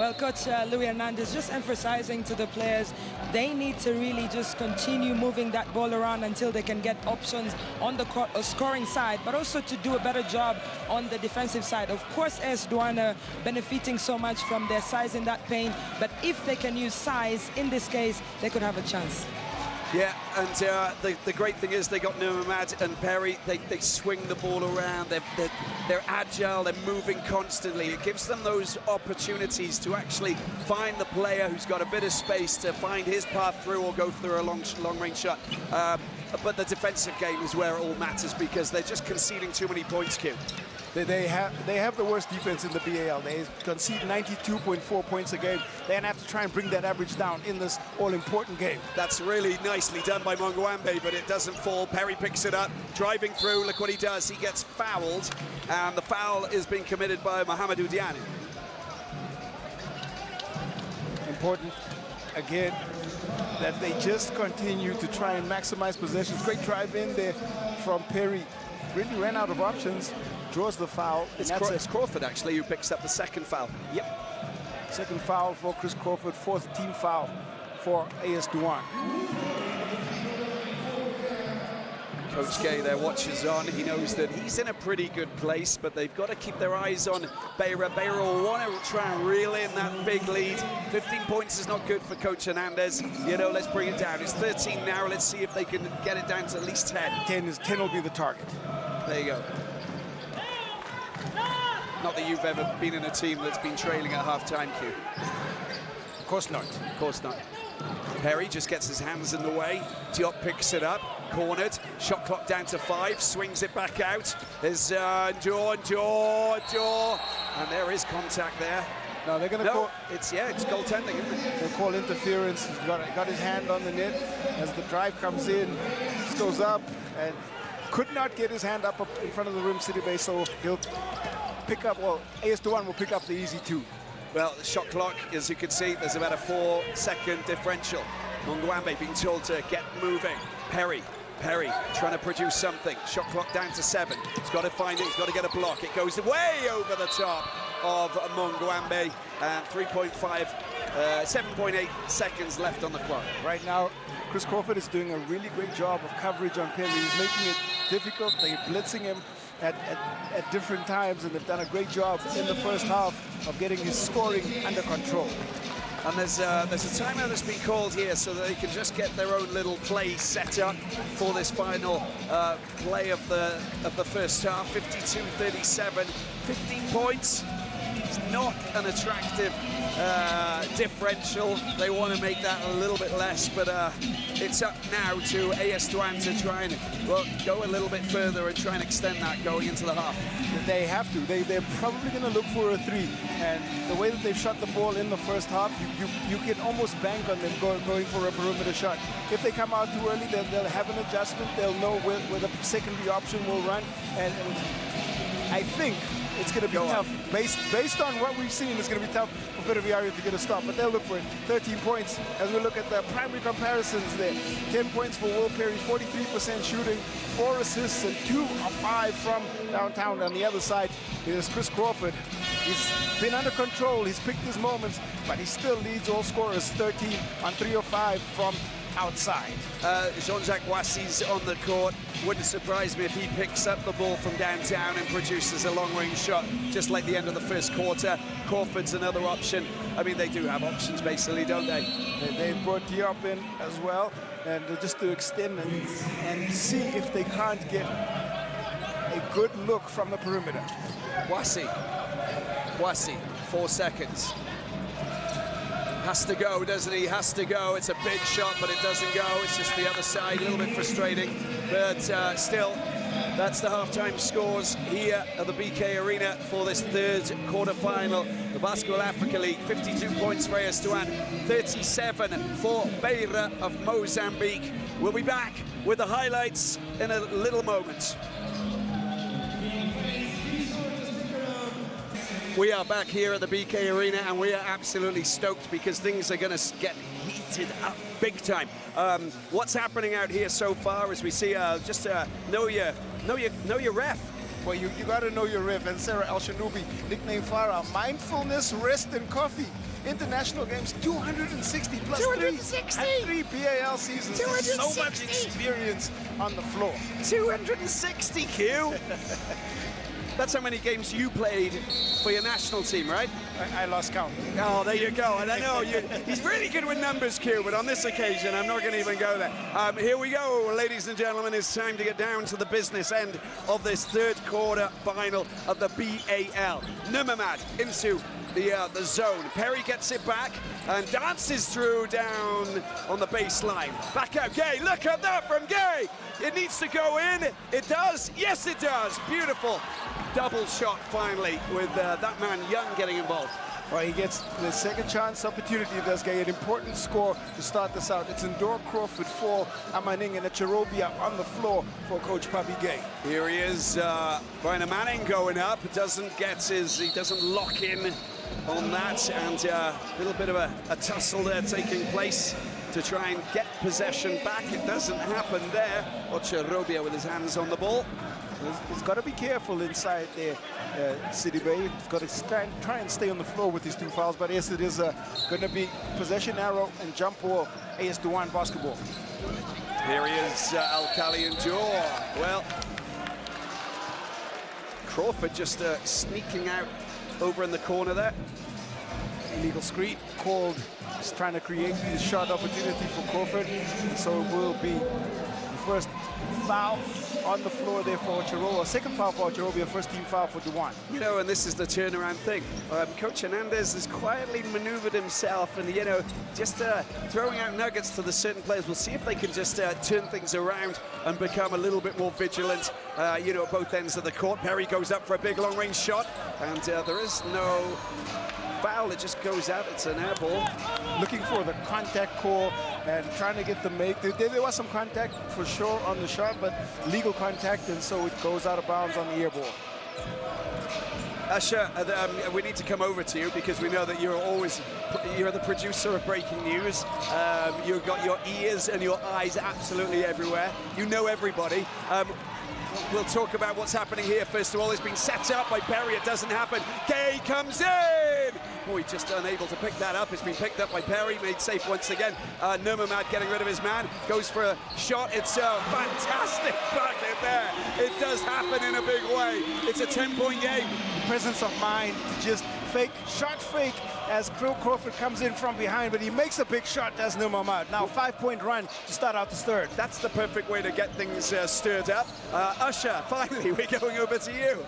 Well, Coach Louis Hernandez just emphasizing to the players they need to really just continue moving that ball around until they can get options on the court or scoring side, but also to do a better job on the defensive side. Of course, AS Douanes are benefiting so much from their size in that paint, but if they can use size, in this case, they could have a chance. Yeah, and the great thing is they got Numamad and Perry. They swing the ball around. They're agile. They're moving constantly. It gives them those opportunities to actually find the player who's got a bit of space to find his path through or go through a long-range shot. But the defensive game is where it all matters because they're just conceding too many points, Q. They have the worst defense in the BAL. They concede 92.4 points a game. They have to try and bring that average down in this all-important game. That's really nicely done by Mongwambe, but it doesn't fall. Perry picks it up, driving through. Look what he does. He gets fouled, and the foul is being committed by Mahamadou Diane. Important, again, that they just continue to try and maximize possessions. Great drive in there from Perry. Really ran out of options, draws the foul. It's Crawford, actually, who picks up the second foul. Yep. Second foul for Chris Crawford, fourth team foul for AS Douanes. Coach Gay, their watches on. He knows that he's in a pretty good place, but they've got to keep their eyes on Beira. Beira will want to try and reel in that big lead. 15 points is not good for Coach Hernandez. You know, let's bring it down. It's 13 now. Let's see if they can get it down to at least 10. 10 will be the target. There you go. Not that you've ever been in a team that's been trailing at half-time, Q. Of course not. Of course not. Perry just gets his hands in the way. Diop picks it up, cornered. Shot clock down to 5, swings it back out. There's Jaw. And there is contact there. No, they're going to call... it's goaltending, isn't it? They'll call interference. He's got his hand on the net as the drive comes in. Just goes up and could not get his hand up in front of the rim city base, so he'll pick up, well, AS Douanes will pick up the easy 2. Well, the shot clock, as you can see, there's about a 4-second differential. Mongwambe being told to get moving. Perry trying to produce something. Shot clock down to 7. He's got to find it, he's got to get a block. It goes way over the top of Mongwambe. 7.8 seconds left on the clock. Right now, Chris Crawford is doing a really great job of coverage on Perry. He's making it difficult. They're blitzing him at different times, and they've done a great job in the first half of getting his scoring under control. And there's a timeout that's been called here so that they can just get their own little play set up for this final play of the first half. 52-37, 15 points. It's not an attractive differential. They want to make that a little bit less, but it's up now to AS Douanes to try and go a little bit further and try and extend that going into the half. They have to. They're probably going to look for a 3, and the way that they've shot the ball in the first half, you can almost bank on them going for a perimeter shot. If they come out too early, they'll have an adjustment. They'll know where the secondary option will run, and I think it's going to be tough. Based on what we've seen, it's going to be tough for Ferroviario to get a stop, but they'll look for it. 13 points as we look at the primary comparisons there. 10 points for Will Perry, 43% shooting, 4 assists, and 2 of 5 from downtown. On the other side is Chris Crawford. He's been under control. He's picked his moments, but he still leads all scorers, 13 on 3 of 5 from outside. Jean-Jacques Wassi's on the court. Wouldn't surprise me if he picks up the ball from downtown and produces a long-range shot, just like the end of the first quarter. Crawford's another option. I mean, they do have options, basically, don't they? They brought Diop in as well, and just to extend and see if they can't get a good look from the perimeter. Wassi, 4 seconds. Has to go, doesn't he? Has to go. It's a big shot, but it doesn't go. It's just the other side, a little bit frustrating. But still, that's the halftime scores here at the BK Arena for this third quarterfinal. The BAL-Africa League, 52 points for AS Douanes, 37 for Beira of Mozambique. We'll be back with the highlights in a little moment. We are back here at the BK Arena, and we are absolutely stoked because things are going to get heated up big time. What's happening out here so far as we see know your ref. Well, you got to know your ref, and Sarah El-Shanoubi, nicknamed Farah, mindfulness, rest, and coffee. International games, 260 plus 260. 3 BAL seasons. 260. So much experience on the floor. 260, Q. That's how many games you played for your national team, right? I lost count. Oh, there you go. And I know he's really good with numbers, Q, but on this occasion, I'm not going to even go there. Here we go, ladies and gentlemen. It's time to get down to the business end of this third quarter final of the BAL. Numamad into the zone. Perry gets it back and dances through down on the baseline. Back out, Gay. Look at that from Gay. It needs to go in. It does. Yes, it does. Beautiful double shot finally with that man Young getting involved. Well, he gets the second chance opportunity. He does get an important score to start this out. It's Ndor Crawford 4, Amaning and Cherobia on the floor for Coach Papi Gay. Here he is, Brian Manning going up. He doesn't lock in on that, and a little bit of a tussle there taking place to try and get possession back. It doesn't happen there. Cherobia with his hands on the ball. He's got to be careful inside there, Sidibe. He's got to try and stay on the floor with these 2 fouls, but yes, it is going to be possession arrow and jump ball, AS Douanes basketball. Here he is, Alkali Ndor. Well, Crawford just sneaking out over in the corner there. Illegal screen called, just trying to create the shot opportunity for Crawford. And so it will be the first foul on the floor there for Cherobia. Second foul for Cherobia, first team foul for Douanes. You know, and this is the turnaround thing. Coach Hernandez has quietly maneuvered himself and, you know, just throwing out nuggets to the certain players. We'll see if they can just turn things around and become a little bit more vigilant, you know, at both ends of the court. Perry goes up for a big long-range shot, and there is no foul. It just goes out. It's an air ball. Looking for the contact call and trying to get the make. There was some contact for sure on the shot, but legal contact, and so it goes out of bounds on the air ball. Asha, we need to come over to you because we know that you're the producer of breaking news. You've got your ears and your eyes absolutely everywhere. You know everybody. We'll talk about what's happening here. First of all, it's been set up by Perry. It doesn't happen. Gay comes in. Oh, he's just unable to pick that up. It's been picked up by Perry, made safe once again. Nurmamad getting rid of his man, goes for a shot. It's a fantastic bucket there. It does happen in a big way. It's a 10-point game. Presence of mind to just fake, shot fake as Crawford comes in from behind, but he makes a big shot as Nurmamad. Now 5-point run to start out the third. That's the perfect way to get things stirred up. Usher, finally, we're going over to you.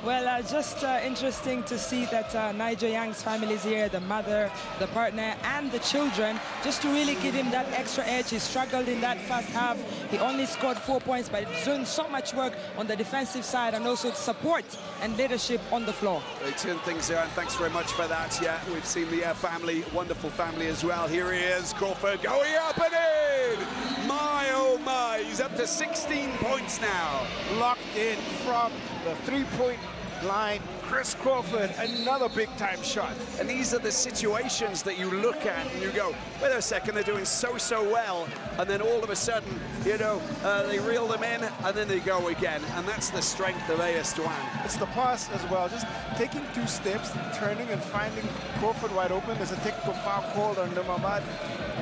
Well, just interesting to see that Nigel Young's family is here, the mother, the partner, and the children, just to really give him that extra edge. He struggled in that first half. He only scored 4 points, but he's doing so much work on the defensive side and also support and leadership on the floor. They turn things around. Thanks very much for that. Yeah, we've seen the family, wonderful family as well. Here he is, Crawford going up and in. My, oh my, he's up to 16 points now. Locked in from the 3-point line. Chris Crawford, another big-time shot. And these are the situations that you look at and you go, wait a second, they're doing so well, and then all of a sudden, you know, they reel them in, and then they go again. And that's the strength of AS Douanes. It's the pass as well, just taking 2 steps, turning and finding Crawford wide open. There's a technical foul called on Nurmamad.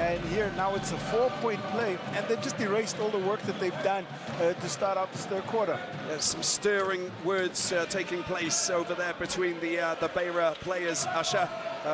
And here now it's a 4-point play, and they've just erased all the work that they've done to start out this third quarter. There's some stirring words taking place over there between the Beira players, Asha.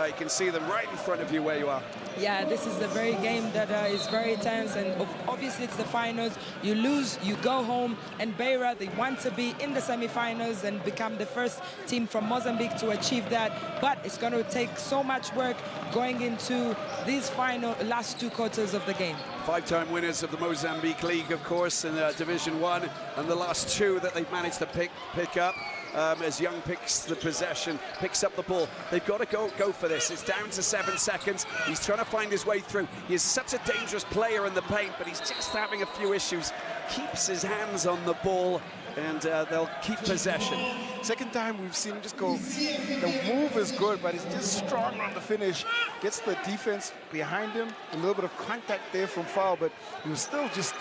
You can see them right in front of you where you are. Yeah, this is the very game that is very tense, and obviously it's the finals. You lose, you go home, and Beira, they want to be in the semi-finals and become the first team from Mozambique to achieve that, but it's going to take so much work going into these last 2 quarters of the game. 5-time winners of the Mozambique League, of course, in Division 1, and the last 2 that they've managed to pick up. As Young picks the possession, picks up the ball. They've got to go for this. It's down to 7 seconds. He's trying to find his way through. He is such a dangerous player in the paint, but he's just having a few issues. Keeps his hands on the ball, and they'll keep possession. Second time we've seen him just go, the move is good, but he's just strong on the finish. Gets the defense behind him, a little bit of contact there from foul, but he was still just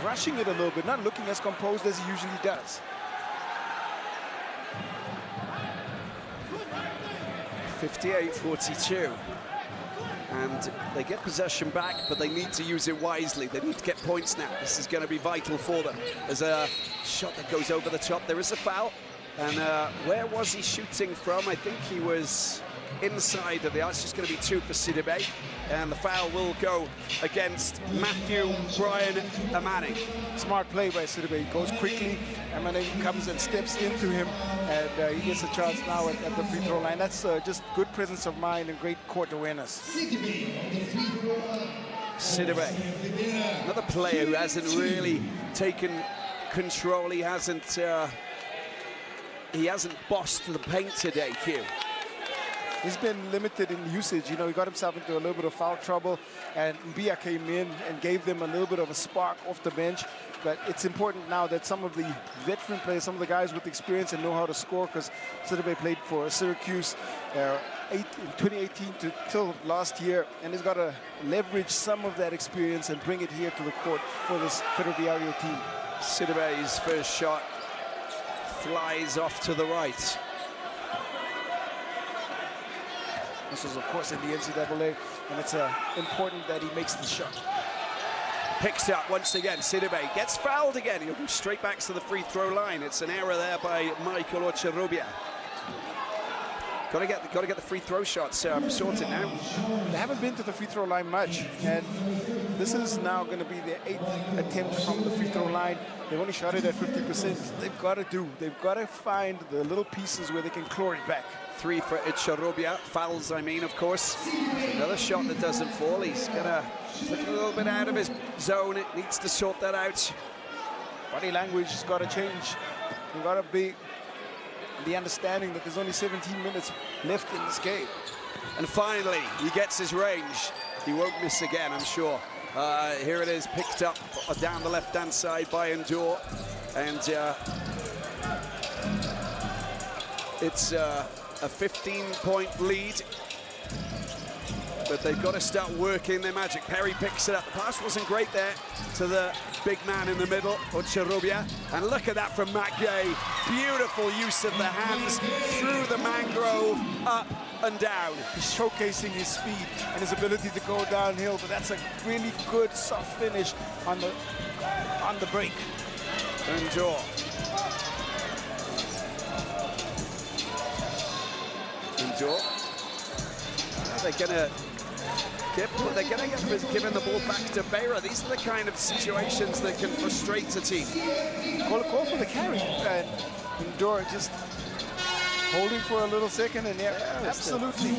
rushing it a little bit, not looking as composed as he usually does. 58-42, and they get possession back, but they need to use it wisely. They need to get points now. This is going to be vital for them. There's a shot that goes over the top. There is a foul, and where was he shooting from? I think he was inside of the arc. It's just going to be 2 for Sidibe, and the foul will go against Matthew Brian Amani. Smart play by Sidibe. He goes quickly. Amani comes and steps into him, and he gets a chance now at the free throw line. That's just good presence of mind and great court awareness. Sidibe, another player who hasn't really taken control. He hasn't bossed the paint today, Q. he's been limited in usage. You know, he got himself into a little bit of foul trouble, and Mbia came in and gave them a little bit of a spark off the bench. But it's important now that some of the veteran players, some of the guys with experience and know how to score, because Sidibe played for Syracuse in 2018 till last year, and he's got to leverage some of that experience and bring it here to the court for this Ferroviario team. Sidibe's first shot flies off to the right. This is, of course, in the NCAA, and it's important that he makes the shot. Picks up once again. Sidibe gets fouled again. He'll go straight back to the free throw line. It's an error there by Michael Ocharubia. Got to get the free throw shots sorted now. They haven't been to the free throw line much, and this is now going to be their 8th attempt from the free throw line. They've only shot it at 50%. They've got to find the little pieces where they can claw it back. 3 for Ocharubia. Fouls, I mean, of course. Another shot that doesn't fall. He's gonna look a little bit out of his zone. It needs to sort that out. Body language has got to change. You've got to be the understanding that there's only 17 minutes left in this game. And finally, he gets his range. He won't miss again, I'm sure. Here it is, picked up down the left-hand side by Endor. And it's a 15-point lead. But they've got to start working their magic. Perry picks it up. The pass wasn't great there to the big man in the middle, Ocharubia. And look at that from Matt Gay. Beautiful use of the hands through the mangrove, up and down. He's showcasing his speed and his ability to go downhill, but that's a really good soft finish on the break. Endor. Endor. They're going to get giving the ball back to Beira. These are the kind of situations that can frustrate a team. Call for the carry, and Endor just holding for a little second, and absolutely.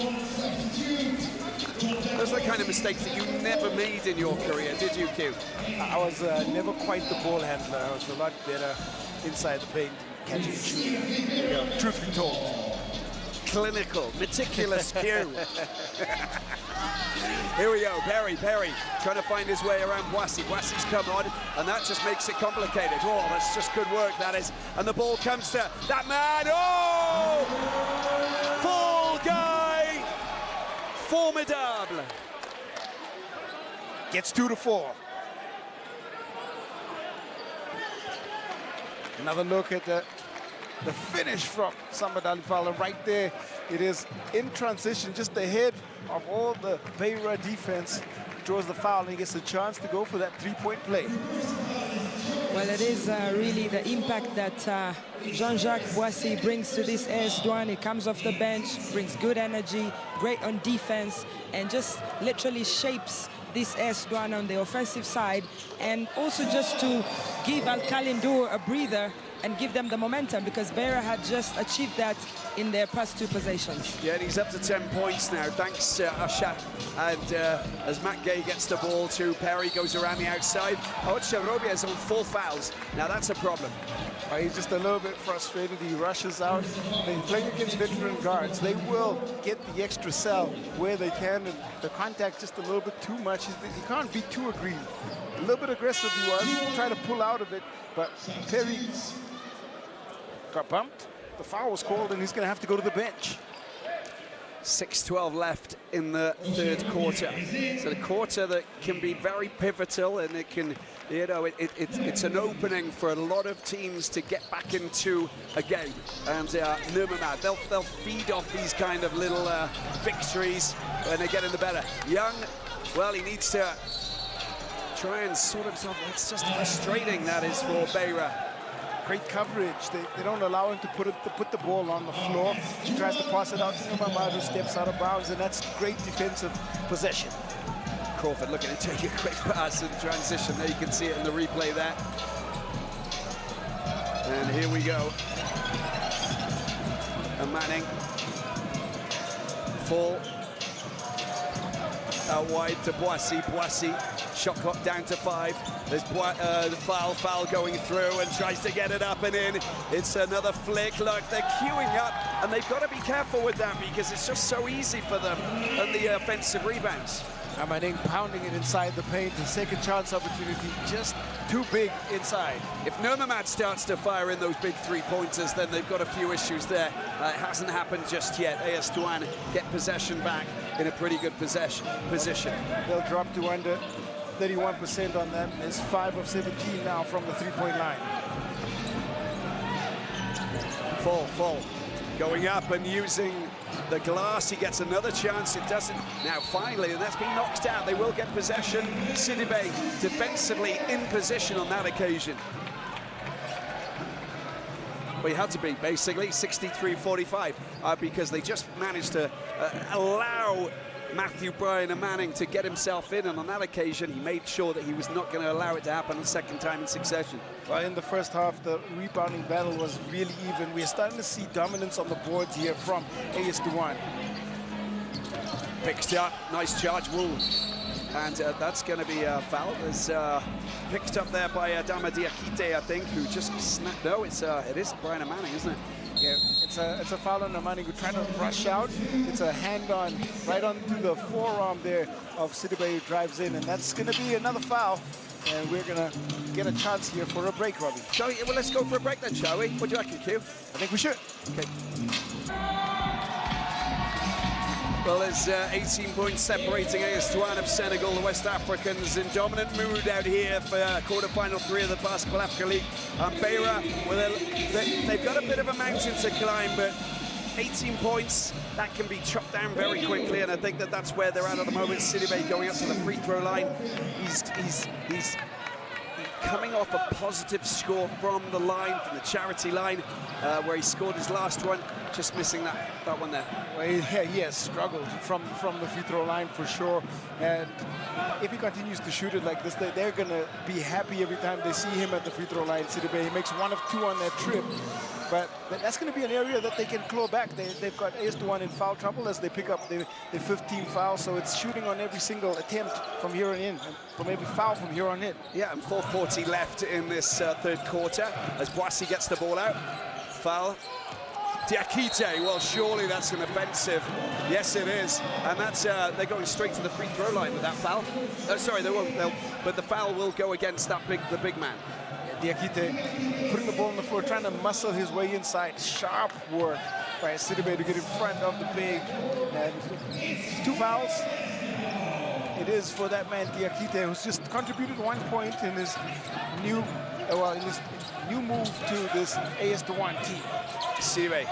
Those are the kind of mistakes that you never made in your career, did you, Q? I was never quite the ball handler. I was a lot better inside the paint, catching and shooting. Truth be told. Clinical, meticulous Q. Here we go, Perry trying to find his way around Boissy. Boissy's come on, and that just makes it complicated. Oh, that's just good work, that is. And the ball comes to that man. Oh! Fall guy! Formidable. Gets 2 to 4. Another look at the finish from Samba Dalifala right there. It is in transition, just ahead of all the Beira defense. Draws the foul, and he gets a chance to go for that three-point play. Well, it is really the impact that Jean-Jacques Boissy brings to this AS Douanes. He comes off the bench, brings good energy, great on defense, and just literally shapes this AS Douanes on the offensive side, and also just to give Alkali Ndour a breather and give them the momentum, because Beira had just achieved that in their past 2 possessions. Yeah, and he's up to 10 points now, thanks Asha. And as Matt Gay gets the ball to Perry, goes around the outside. Ocharubia is on 4 fouls. Now that's a problem. He's just a little bit frustrated. He rushes out. They're playing against veteran guards. They will get the extra cell where they can, and the contact just a little bit too much. He can't be too aggrieved. A little bit aggressive he was, trying to pull out of it, but Perry got bumped. The foul was called, and he's going to have to go to the bench. 6:12 left in the 3rd quarter. So the quarter that can be very pivotal, and it can, you know, it's an opening for a lot of teams to get back into a game. And Nurmamad, they'll feed off these kind of little victories when they get in the better. Young, well, he needs to try and sort himself. It's just frustrating, that is, for Beira. Great coverage. They don't allow him to put the ball on the floor. He tries to pass it out to Nurmamad, who steps out of bounds, and that's great defensive possession. Crawford looking to take a quick pass in transition. There you can see it in the replay there. And here we go. And Manning. Fall. Out wide to Boissy. Boissy, shot clock down to 5. There's the foul going through and tries to get it up and in. It's another flick. Look, they're queuing up, and they've got to be careful with that because it's just so easy for them and the offensive rebounds. Ahly pounding it inside the paint. The second chance opportunity just too big inside. If Nurmamad starts to fire in those big three-pointers, then they've got a few issues there. It hasn't happened just yet. AS Douanes get possession back in a pretty good position. They'll drop to under 31% on them. It's 5 of 17 now from the three-point line. Fall. Going up and using the glass, he gets another chance. It doesn't now finally, and that's been knocked out. They will get possession. Sidibe defensively in position on that occasion. Well, he had to be basically 63-45 because they just managed to allow Matthew Bryan and Manning to get himself in, and on that occasion he made sure that he was not going to allow it to happen a second time in succession. Well, in the first half, the rebounding battle was really even. We're starting to see dominance on the boards here from AS Douanes. Picked up, nice charge, Wool. And that's going to be a foul. It's picked up there by Adama Diakite, I think, who just snapped. No, it is Bryan and Manning, isn't it? Yeah, it's a foul on Manning who trying to rush out. It's a hand on right onto the forearm there of Sidibe who drives in, and that's going to be another foul. And we're going to get a chance here for a break, Robbie. Shall we? Well, let's go for a break then, shall we? What do you reckon, Q? I think we should. Okay. Well, there's 18 points separating AS Douanes of Senegal. The West Africans in dominant mood out here for quarter-final 3 of the BAL-Africa League. Beira, well, they've got a bit of a mountain to climb, but 18 points, that can be chopped down very quickly, and I think that that's where they're at the moment. Sidibe going up to the free throw line. He's coming off a positive score from the line, from the charity line, where he scored his last one, just missing that one there. Well, he has struggled from the free throw line for sure, and if he continues to shoot it like this, they're going to be happy every time they see him at the free throw line. Sidibe, he makes 1 of 2 on that trip, but that's going to be an area that they can claw back. They've got AS Douanes in foul trouble as they pick up the 15 fouls, so it's shooting on every single attempt from here on in, and from every foul from here on in. Yeah, and 4:40 left in this third quarter as Boissy gets the ball out. Foul. Diakite, well, surely that's an offensive. Yes, it is. And that's they're going straight to the free throw line with that foul. Sorry, they won't. But the foul will go against the big man. Diakite putting the ball on the floor, trying to muscle his way inside. Sharp work by Sidibe to get in front of the big. And 2 fouls. It is for that man Diakite, who's just contributed 1 point in his new move to this AS Douanes team. Sidibe.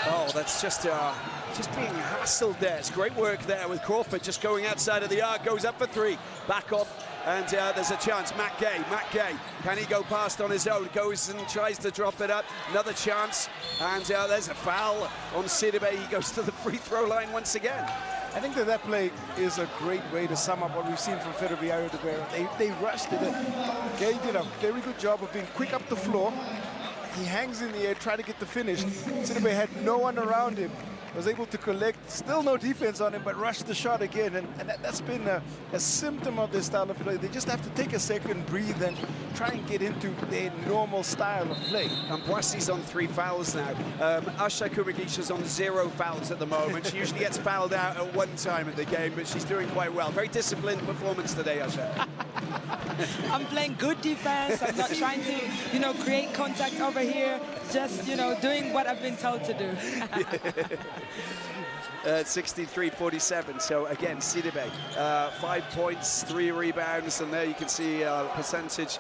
Oh, that's just being hassled there. It's great work there with Crawford just going outside of the arc, goes up for 3, back off, and there's a chance. Matt Gay, can he go past on his own? Goes and tries to drop it up, another chance, and there's a foul on Sidibe. He goes to the free throw line once again. I think that play is a great way to sum up what we've seen from Ferroviario de Beira. They rushed it. Gay did a very good job of being quick up the floor. He hangs in the air, trying to get the finish. Sidibe had no one around him. Was able to collect, still no defense on him, but rushed the shot again. And that's been a symptom of their style of play. They just have to take a second, breathe, and try and get into their normal style of play. And Boissy's on 3 fouls now. Asha Kumagisha's on 0 fouls at the moment. She usually gets fouled out at 1 time in the game, but she's doing quite well. Very disciplined performance today, Asha. I'm playing good defense. I'm not trying to, create contact over here. Just, doing what I've been told to do. 63-47. So again, Sidibe, 5 points, 3 rebounds, and there you can see percentage.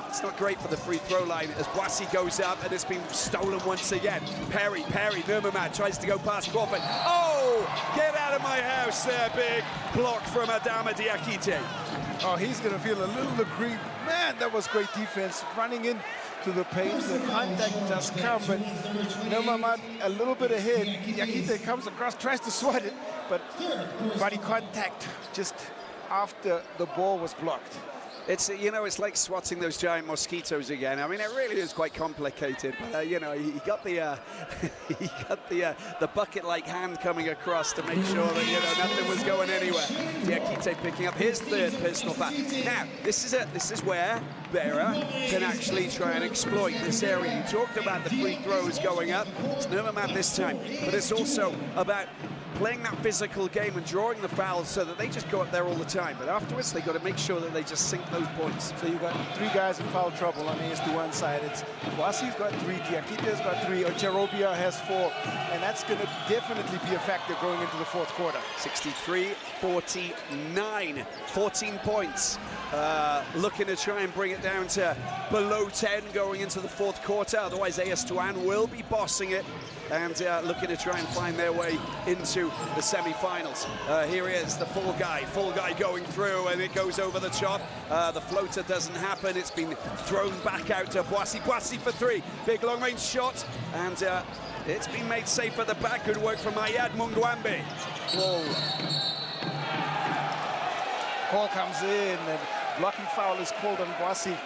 It's not great for the free throw line as Boissy goes up, and it's been stolen once again. Perry, Nurmamad tries to go past Crawford. Oh, get out of my house there, big block from Adama Diakite. Oh, he's going to feel a little aggrieved. Man, that was great defense. Running in to the paint, the contact just come, but Nurmamad a little bit ahead. Diakite comes across, tries to swat it, but body contact just after the ball was blocked. It's, you know, it's like swatting those giant mosquitoes again. I mean, it really is quite complicated. But, you know, he got the he got the bucket-like hand coming across to make sure that, you know, nothing was going anywhere. Diakite picking up his third personal foul. Now, this is where Beira can actually try and exploit this area. You talked about the free throws going up. It's Nurmamad this time, but it's also about playing that physical game and drawing the fouls so that they just go up there all the time. But afterwards, they've got to make sure that they just sink those points. So you've got 3 guys in foul trouble on AS1 side. It's Boassi's got 3, Diakite's got 3, Ocherobia has 4, and that's going to definitely be a factor going into the fourth quarter. 63-49, 14 points. Looking to try and bring it down to below 10 going into the fourth quarter. Otherwise, AS Douanes will be bossing it and looking to try and find their way into the semi-finals. Here he is, the fall guy going through, and it goes over the top. The floater doesn't happen. It's been thrown back out to Boassi. Boassi for 3, big long-range shot, and it's been made safe at the back. Good work from Ayad Mungwambe. Whoa. Call comes in, and blocking foul is called on Boassi.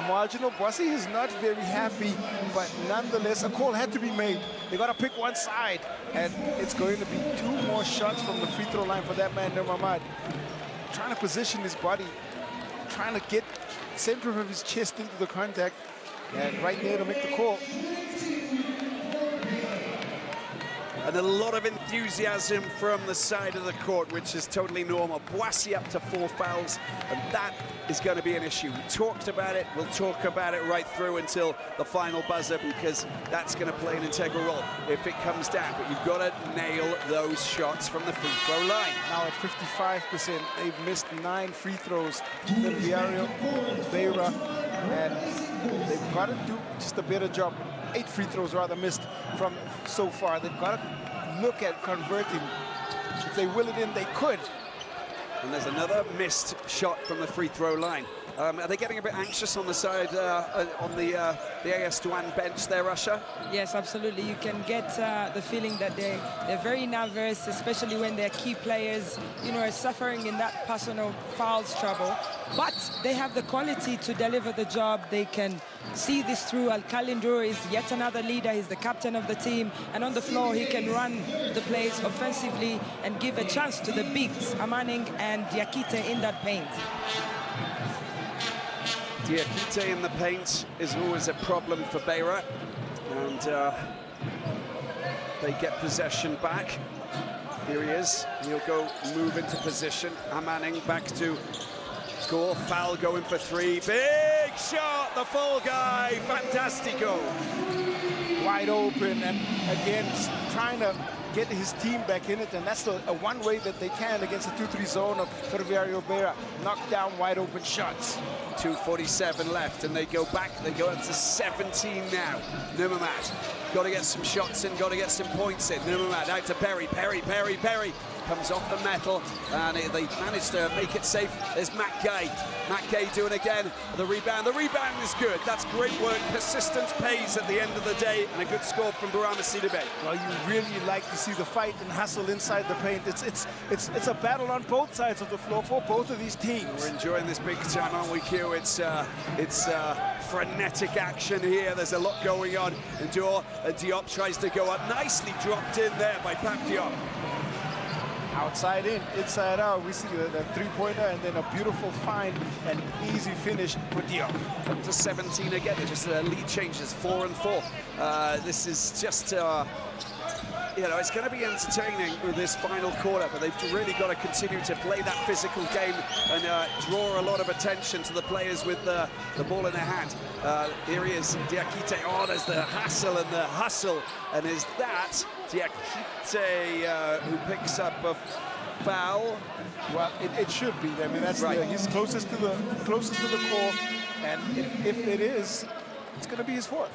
Marginal. Boassi is not very happy, but nonetheless, a call had to be made. They got to pick one side, and it's going to be 2 more shots from the free throw line for that man, Nurmamad. Trying to position his body, trying to get center of his chest into the contact, and right there to make the call. And a lot of enthusiasm from the side of the court, which is totally normal. Boassi up to 4 fouls, and that is going to be an issue. We talked about it, we'll talk about it right through until the final buzzer, because that's going to play an integral role if it comes down. But you've got to nail those shots from the free throw line. Now at 55%, they've missed 9 free throws. CFV-Beira, and they've got to do just a better job. 8 free throws rather missed from so far. They've got to look at converting. If they will it in, they could. And there's another missed shot from the free throw line. Are they getting a bit anxious on the side, on the AS Douanes bench there, Russia? Yes, absolutely. You can get the feeling that they're very nervous, especially when their key players, you know, are suffering in that personal fouls trouble. But they have the quality to deliver the job. They can see this through. Al-Kalindur is yet another leader. He's the captain of the team. And on the floor, he can run the plays offensively and give a chance to the bigs, Amaning and Diakite, in that paint. Diakite in the paint is always a problem for Beira, and they get possession back. Here he is. He'll go move into position. Amaning back to score. Foul going for 3. Big shot, the full guy. Fantastico. Wide open, and again, trying to get his team back in it, and that's the one way that they can against the 2-3 zone of CFV-Beira. Knock down wide open shots. 2:47 left, and they go back. They go up to 17 now. Nurmamad got to get some shots in, got to get some points in. Nurmamad out to Perry. Comes off the metal, and they managed to make it safe. There's Matt Gay. Matt Gay doing again the rebound. The rebound is good. That's great work. Persistence pays at the end of the day, and a good score from Burama Sidibe. Well, you really like to see the fight and hustle inside the paint. It's a battle on both sides of the floor for both of these teams. We're enjoying this big time, aren't we, Q? It's frenetic action here. There's a lot going on. And Diop tries to go up. Nicely dropped in there by Pap Diop. Outside in, inside out. We see the 3-pointer, and then a beautiful find and easy finish for Diop. Up to 17 again. Just lead changes, 4 and 4. This is just, you know, it's going to be entertaining with this final quarter, but they've really got to continue to play that physical game and draw a lot of attention to the players with the ball in their hand. Here he is, Diakite. Oh, there's the hassle and the hustle, and is that Diakite who picks up a foul? Well, it should be. I mean, that's right. He's closest to the core, and if it is, it's going to be his 4th.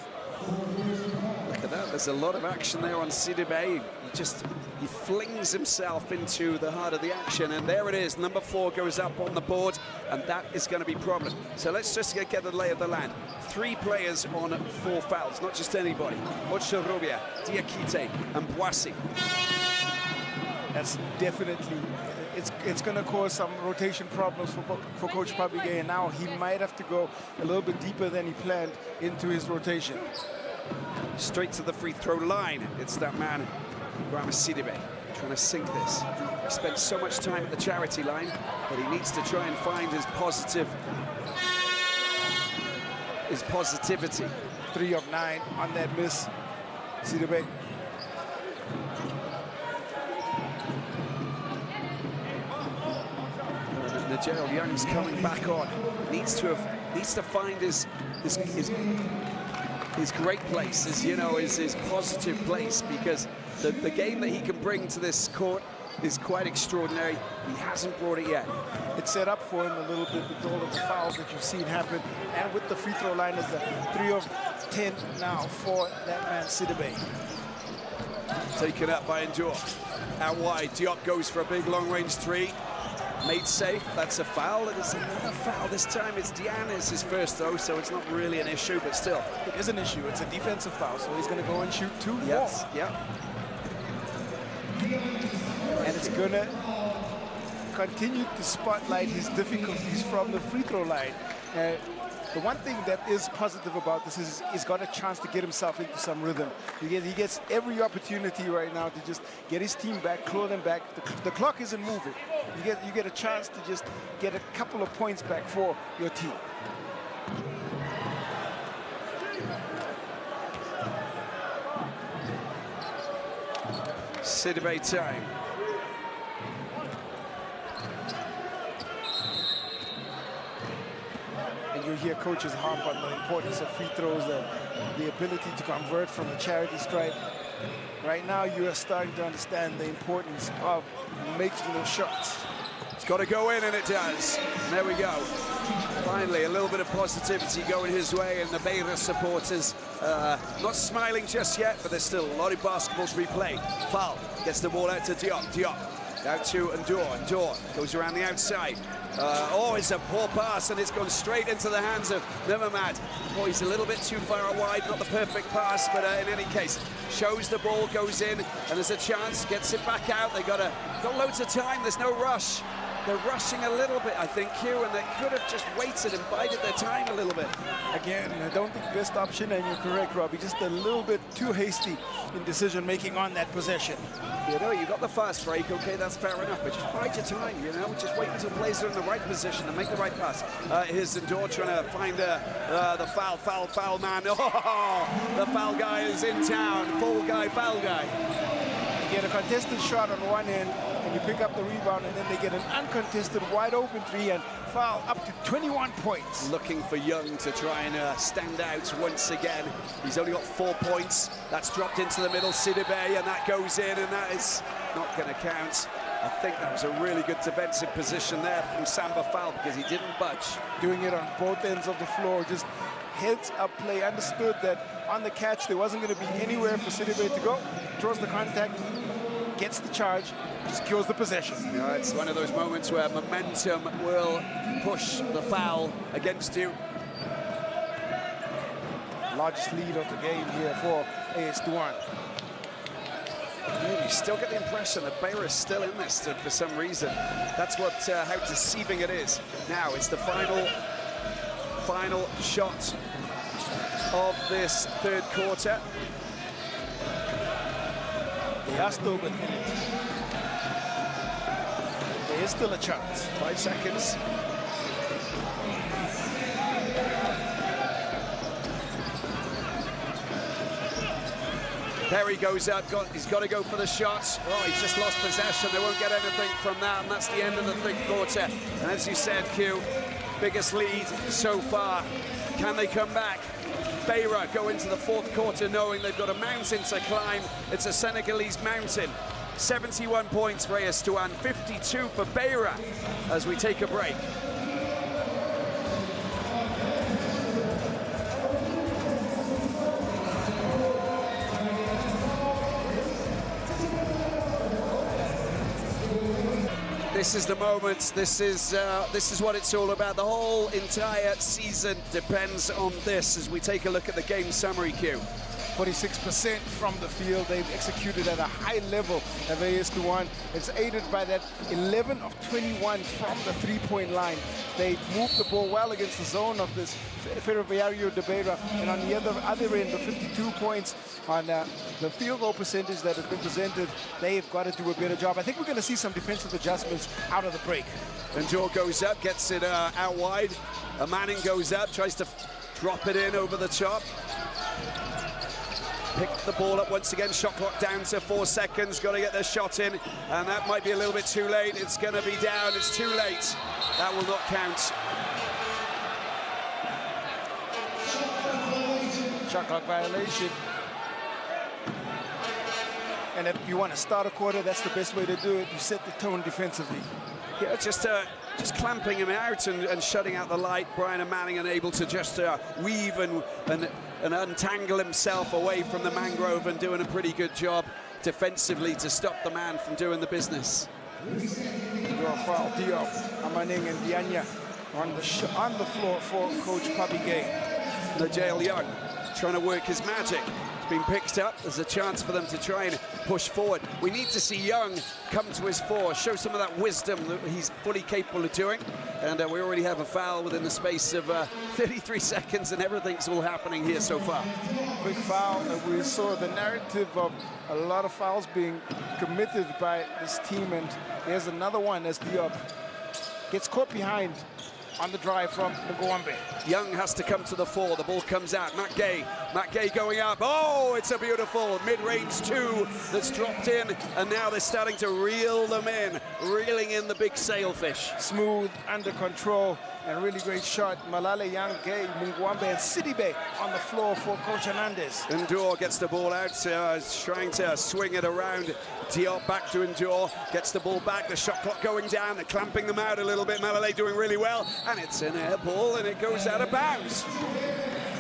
Look at that, there's a lot of action there on Sidibe. He flings himself into the heart of the action, and there it is. Number 4 goes up on the board, and that is going to be a problem. So let's just get the lay of the land. 3 players on 4 fouls, not just anybody. Ocherobia, Diakite, and Boassi. that's definitely, it's going to cause some rotation problems for Coach Pabige, and now he might have to go a little bit deeper than he planned into his rotation. Straight to the free throw line. It's that man, Sidibe, trying to sink this. He spent so much time at the charity line, but he needs to try and find his positivity. 3 of 9 on that miss, Sidibe. Gerald Young's coming back on. Needs to find his great place, his positive place, because the game that he can bring to this court is quite extraordinary. He hasn't brought it yet. It's set up for him a little bit with all of the fouls that you've seen happen, and with the free throw line is the 3 of 10 now for that man Sidibe. Taken up by Ndour. Out wide, Diop goes for a big long-range 3. Made safe, that's a foul. There's another foul. This time it's Douanes, his first though, so it's not really an issue, but still. It is an issue. It's a defensive foul, so he's going to go and shoot 2 more. Yes, yeah. And it's going to continue to spotlight his difficulties from the free throw line. The one thing that is positive about this is he's got a chance to get himself into some rhythm. He gets every opportunity right now to just get his team back, claw them back. The clock isn't moving. You get a chance to just get a couple of points back for your team. Sidibe time. And you hear coaches harp on the importance of free throws, the ability to convert from a charity stripe. Right now, you are starting to understand the importance of making those shots. It's got to go in, and it does. There we go. Finally, a little bit of positivity going his way, and the Beira supporters not smiling just yet, but there's still a lot of basketball to be played. Foul gets the ball out to Diop. Diop out to Ndour. Ndour goes around the outside. Oh, it's a poor pass, and it's gone straight into the hands of Nemamad. Oh, he's a little bit too far wide, not the perfect pass, but in any case, shows the ball, goes in, and there's a chance, gets it back out. They got loads of time, there's no rush. They're rushing a little bit, I think, Hugh, and they could have just waited and bided their time a little bit. Again, I don't think best option, and you're correct, Robbie, just a little bit too hasty in decision-making on that possession. You got the fast break, okay, that's fair enough, but just bide your time, just wait until the players are in the right position and make the right pass. Here's Ndour trying to find the foul man. Oh, the foul guy is in town, foul guy. You get a contested shot on one end, and you pick up the rebound, and then they get an uncontested wide-open 3 and foul up to 21 points. Looking for Young to try and stand out once again. He's only got 4 points. That's dropped into the middle, Sidibe, and that goes in, and that is not going to count. I think that was a really good defensive position there from Samba Foul, because he didn't budge. Doing it on both ends of the floor, just heads-up play. Understood that on the catch there wasn't going to be anywhere for Sidibe to go. Draws the contact, gets the charge, secures the possession. It's one of those moments where momentum will push the foul against you. Largest lead of the game here for AS Douanes. You still get the impression that Beira is still in this for some reason. That's how deceiving it is. Now it's the final shot of this third quarter. They are still within it. There is still a chance. 5 seconds. There he goes up, he's got to go for the shot. Oh, he's just lost possession. They won't get anything from that, and that's the end of the third quarter. And as you said, Q, biggest lead so far. Can they come back? Beira go into the fourth quarter knowing they've got a mountain to climb. It's a Senegalese mountain. 71 points for AS Douanes, 52 for Beira as we take a break. This is the moment. This is what it's all about. The whole entire season depends on this as we take a look at the game summary, Q. 46% from the field. They've executed at a high level of AS Douanes. It's aided by that 11 of 21 from the three-point line. They moved the ball well against the zone of this CFV-Beira, and on the other end, the 52 points on the field goal percentage that has been presented, they've got to do a better job. I think we're going to see some defensive adjustments out of the break. And Joe goes up, gets it out wide. Manning goes up, tries to drop it in over the top. Pick the ball up once again, shot clock down to 4 seconds, got to get the shot in, and that might be a little bit too late. It's going to be down, it's too late. That will not count. Shot clock violation. And if you want to start a quarter, that's the best way to do it. You set the tone defensively. Yeah, just clamping him out and shutting out the light. Brian Manning unable to just weave and untangle himself away from the mangrove, and doing a pretty good job defensively to stop the man from doing the business. Foul, Diop, Manning and Dianya on the floor for Coach Papi Gay. Najeel Young trying to work his magic. It's been picked up. There's a chance for them to try and push forward. We need to see Young come to his fore, show some of that wisdom that he's fully capable of doing. And we already have a foul within the space of 33 seconds, and everything's all happening here so far. Quick foul, and we saw the narrative of a lot of fouls being committed by this team, and there's another one as Diop gets caught behind on the drive from Mugwambe. Young has to come to the fore. The ball comes out. Matt Gay going up. Oh, it's a beautiful mid-range two that's dropped in, and now they're starting to reel them in, reeling in the big sailfish. Smooth, under control, and really great shot. Malale, Young, Gay, Mugwambe, and Sidibe on the floor for Coach Hernandez. Ndor gets the ball out, trying to swing it around. Diop back to Ndor, gets the ball back. The shot clock going down. They're clamping them out a little bit. Malale doing really well, and it's an air ball, and it goes out of bounds.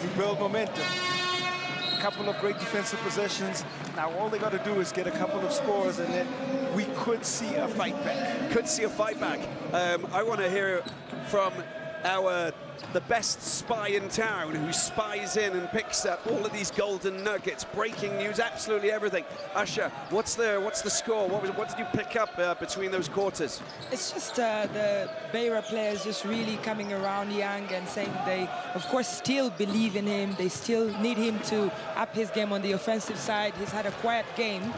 You build momentum. A couple of great defensive possessions. Now all they got to do is get a couple of scores, and then we could see a fight back. Could see a fight back. I want to hear from the best spy in town, who spies in and picks up all of these golden nuggets, breaking news, absolutely everything. Usher, what's the score? What did you pick up between those quarters? It's just the Beira players just really coming around Young and saying they, of course, still believe in him. They still need him to up his game on the offensive side. He's had a quiet game.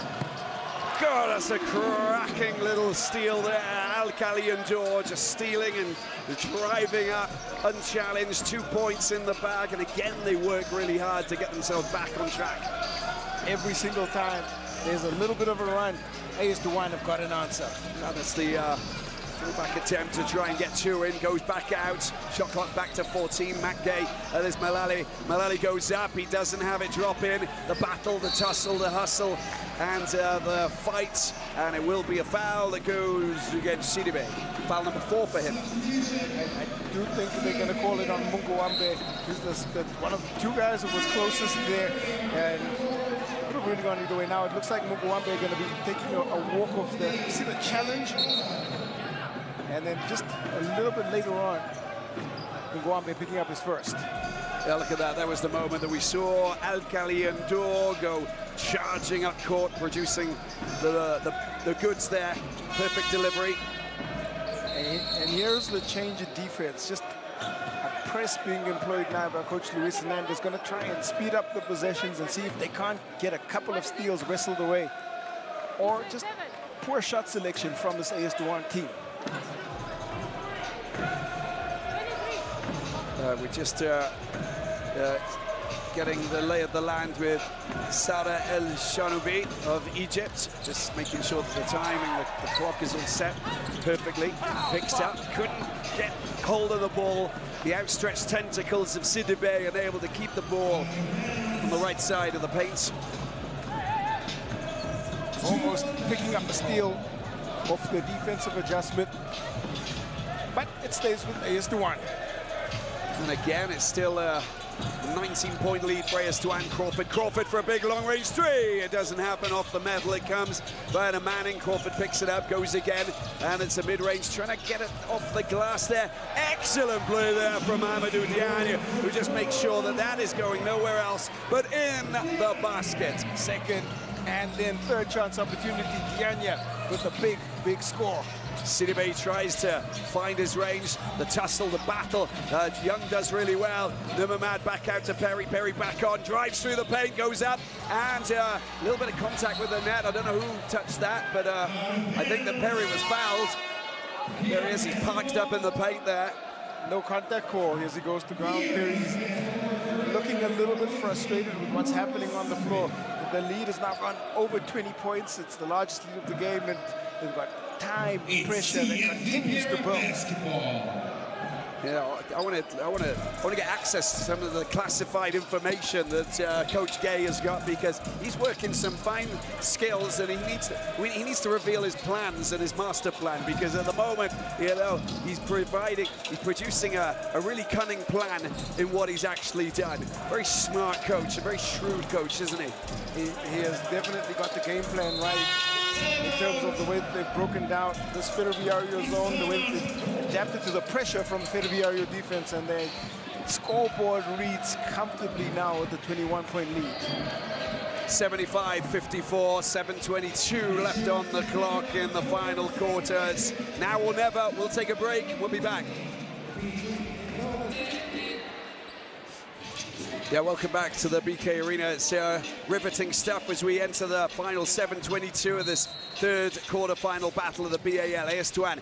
God, that's a cracking little steal there. Alkali and Ndor just stealing and driving up unchallenged. 2 points in the bag, and again they work really hard to get themselves back on track. Every single time there's a little bit of a run, AS Douanes have got an answer. Now that's the fullback attempt to try and get two in, goes back out. Shot clock back to 14. Matt Gay, there's Malale. Malale goes up, he doesn't have it drop in. The battle, the tussle, the hustle, and the fight, and it will be a foul that goes against Sidibe. Foul number 4 for him. I do think they're going to call it on Mugwambe. He's one of the 2 guys who was closest there, and it would have really gone either way. Now it looks like Mugwambe are going to be taking a walk off the, see the challenge? And then just a little bit later on, Mugwambe picking up his first. Yeah, look at that. That was the moment that we saw Alkali and Ndor go charging up court, producing the goods there. Perfect delivery. And here's the change in defense. Just a press being employed now by Coach Luis Hernandez. Going to try and speed up the possessions and see if they can't get a couple of steals wrestled away. Or just poor shot selection from this AS Douanes team. We're just getting the lay of the land with Sarah El Shanoubi of Egypt, just making sure that the timing, the clock is all set perfectly. Picks up, couldn't get hold of the ball. The outstretched tentacles of Sidibe unable to keep the ball on the right side of the paint. Almost picking up a steal off the defensive adjustment, but it stays with AS Douanes. And again, it's still 19-point lead for AS Douanes. Crawford for a big long-range three. It doesn't happen. Off the metal it comes by the Manning. Crawford picks it up, goes again, and it's a mid-range, trying to get it off the glass there. Excellent play there from Amadou Diagne, who just makes sure that that is going nowhere else but in the basket. Second and then third chance opportunity. Diagne with a big score. Sidibe tries to find his range, the tussle, the battle. Young does really well. Numamad back out to Perry. Perry back on, drives through the paint, goes up, and a little bit of contact with the net. I don't know who touched that, but I think that Perry was fouled. There he is, he's parked up in the paint there. No contact call as he goes to ground. Perry's looking a little bit frustrated with what's happening on the floor. The lead has now gone over 20 points. It's the largest lead of the game, and they've got time pressure that continues to build. Yeah, I want to get access to some of the classified information that Coach Gay has got, because he's working some fine skills, and he needs to reveal his plans and his master plan, because at the moment, you know, he's producing a really cunning plan in what he's actually done. Very smart coach, a very shrewd coach, isn't he? He has definitely got the game plan right in terms of the way that they've broken down this Ferroviario zone, the way that they've adapted to the pressure from Ferroviario defense, and their scoreboard reads comfortably now with the 21-point lead. 75-54, 7:22 left on the clock in the final quarter. It's now or never. We'll take a break. We'll be back. Yeah, welcome back to the BK Arena. It's riveting stuff as we enter the final 7:22 of this third quarter-final battle of the BAL. AS Douanes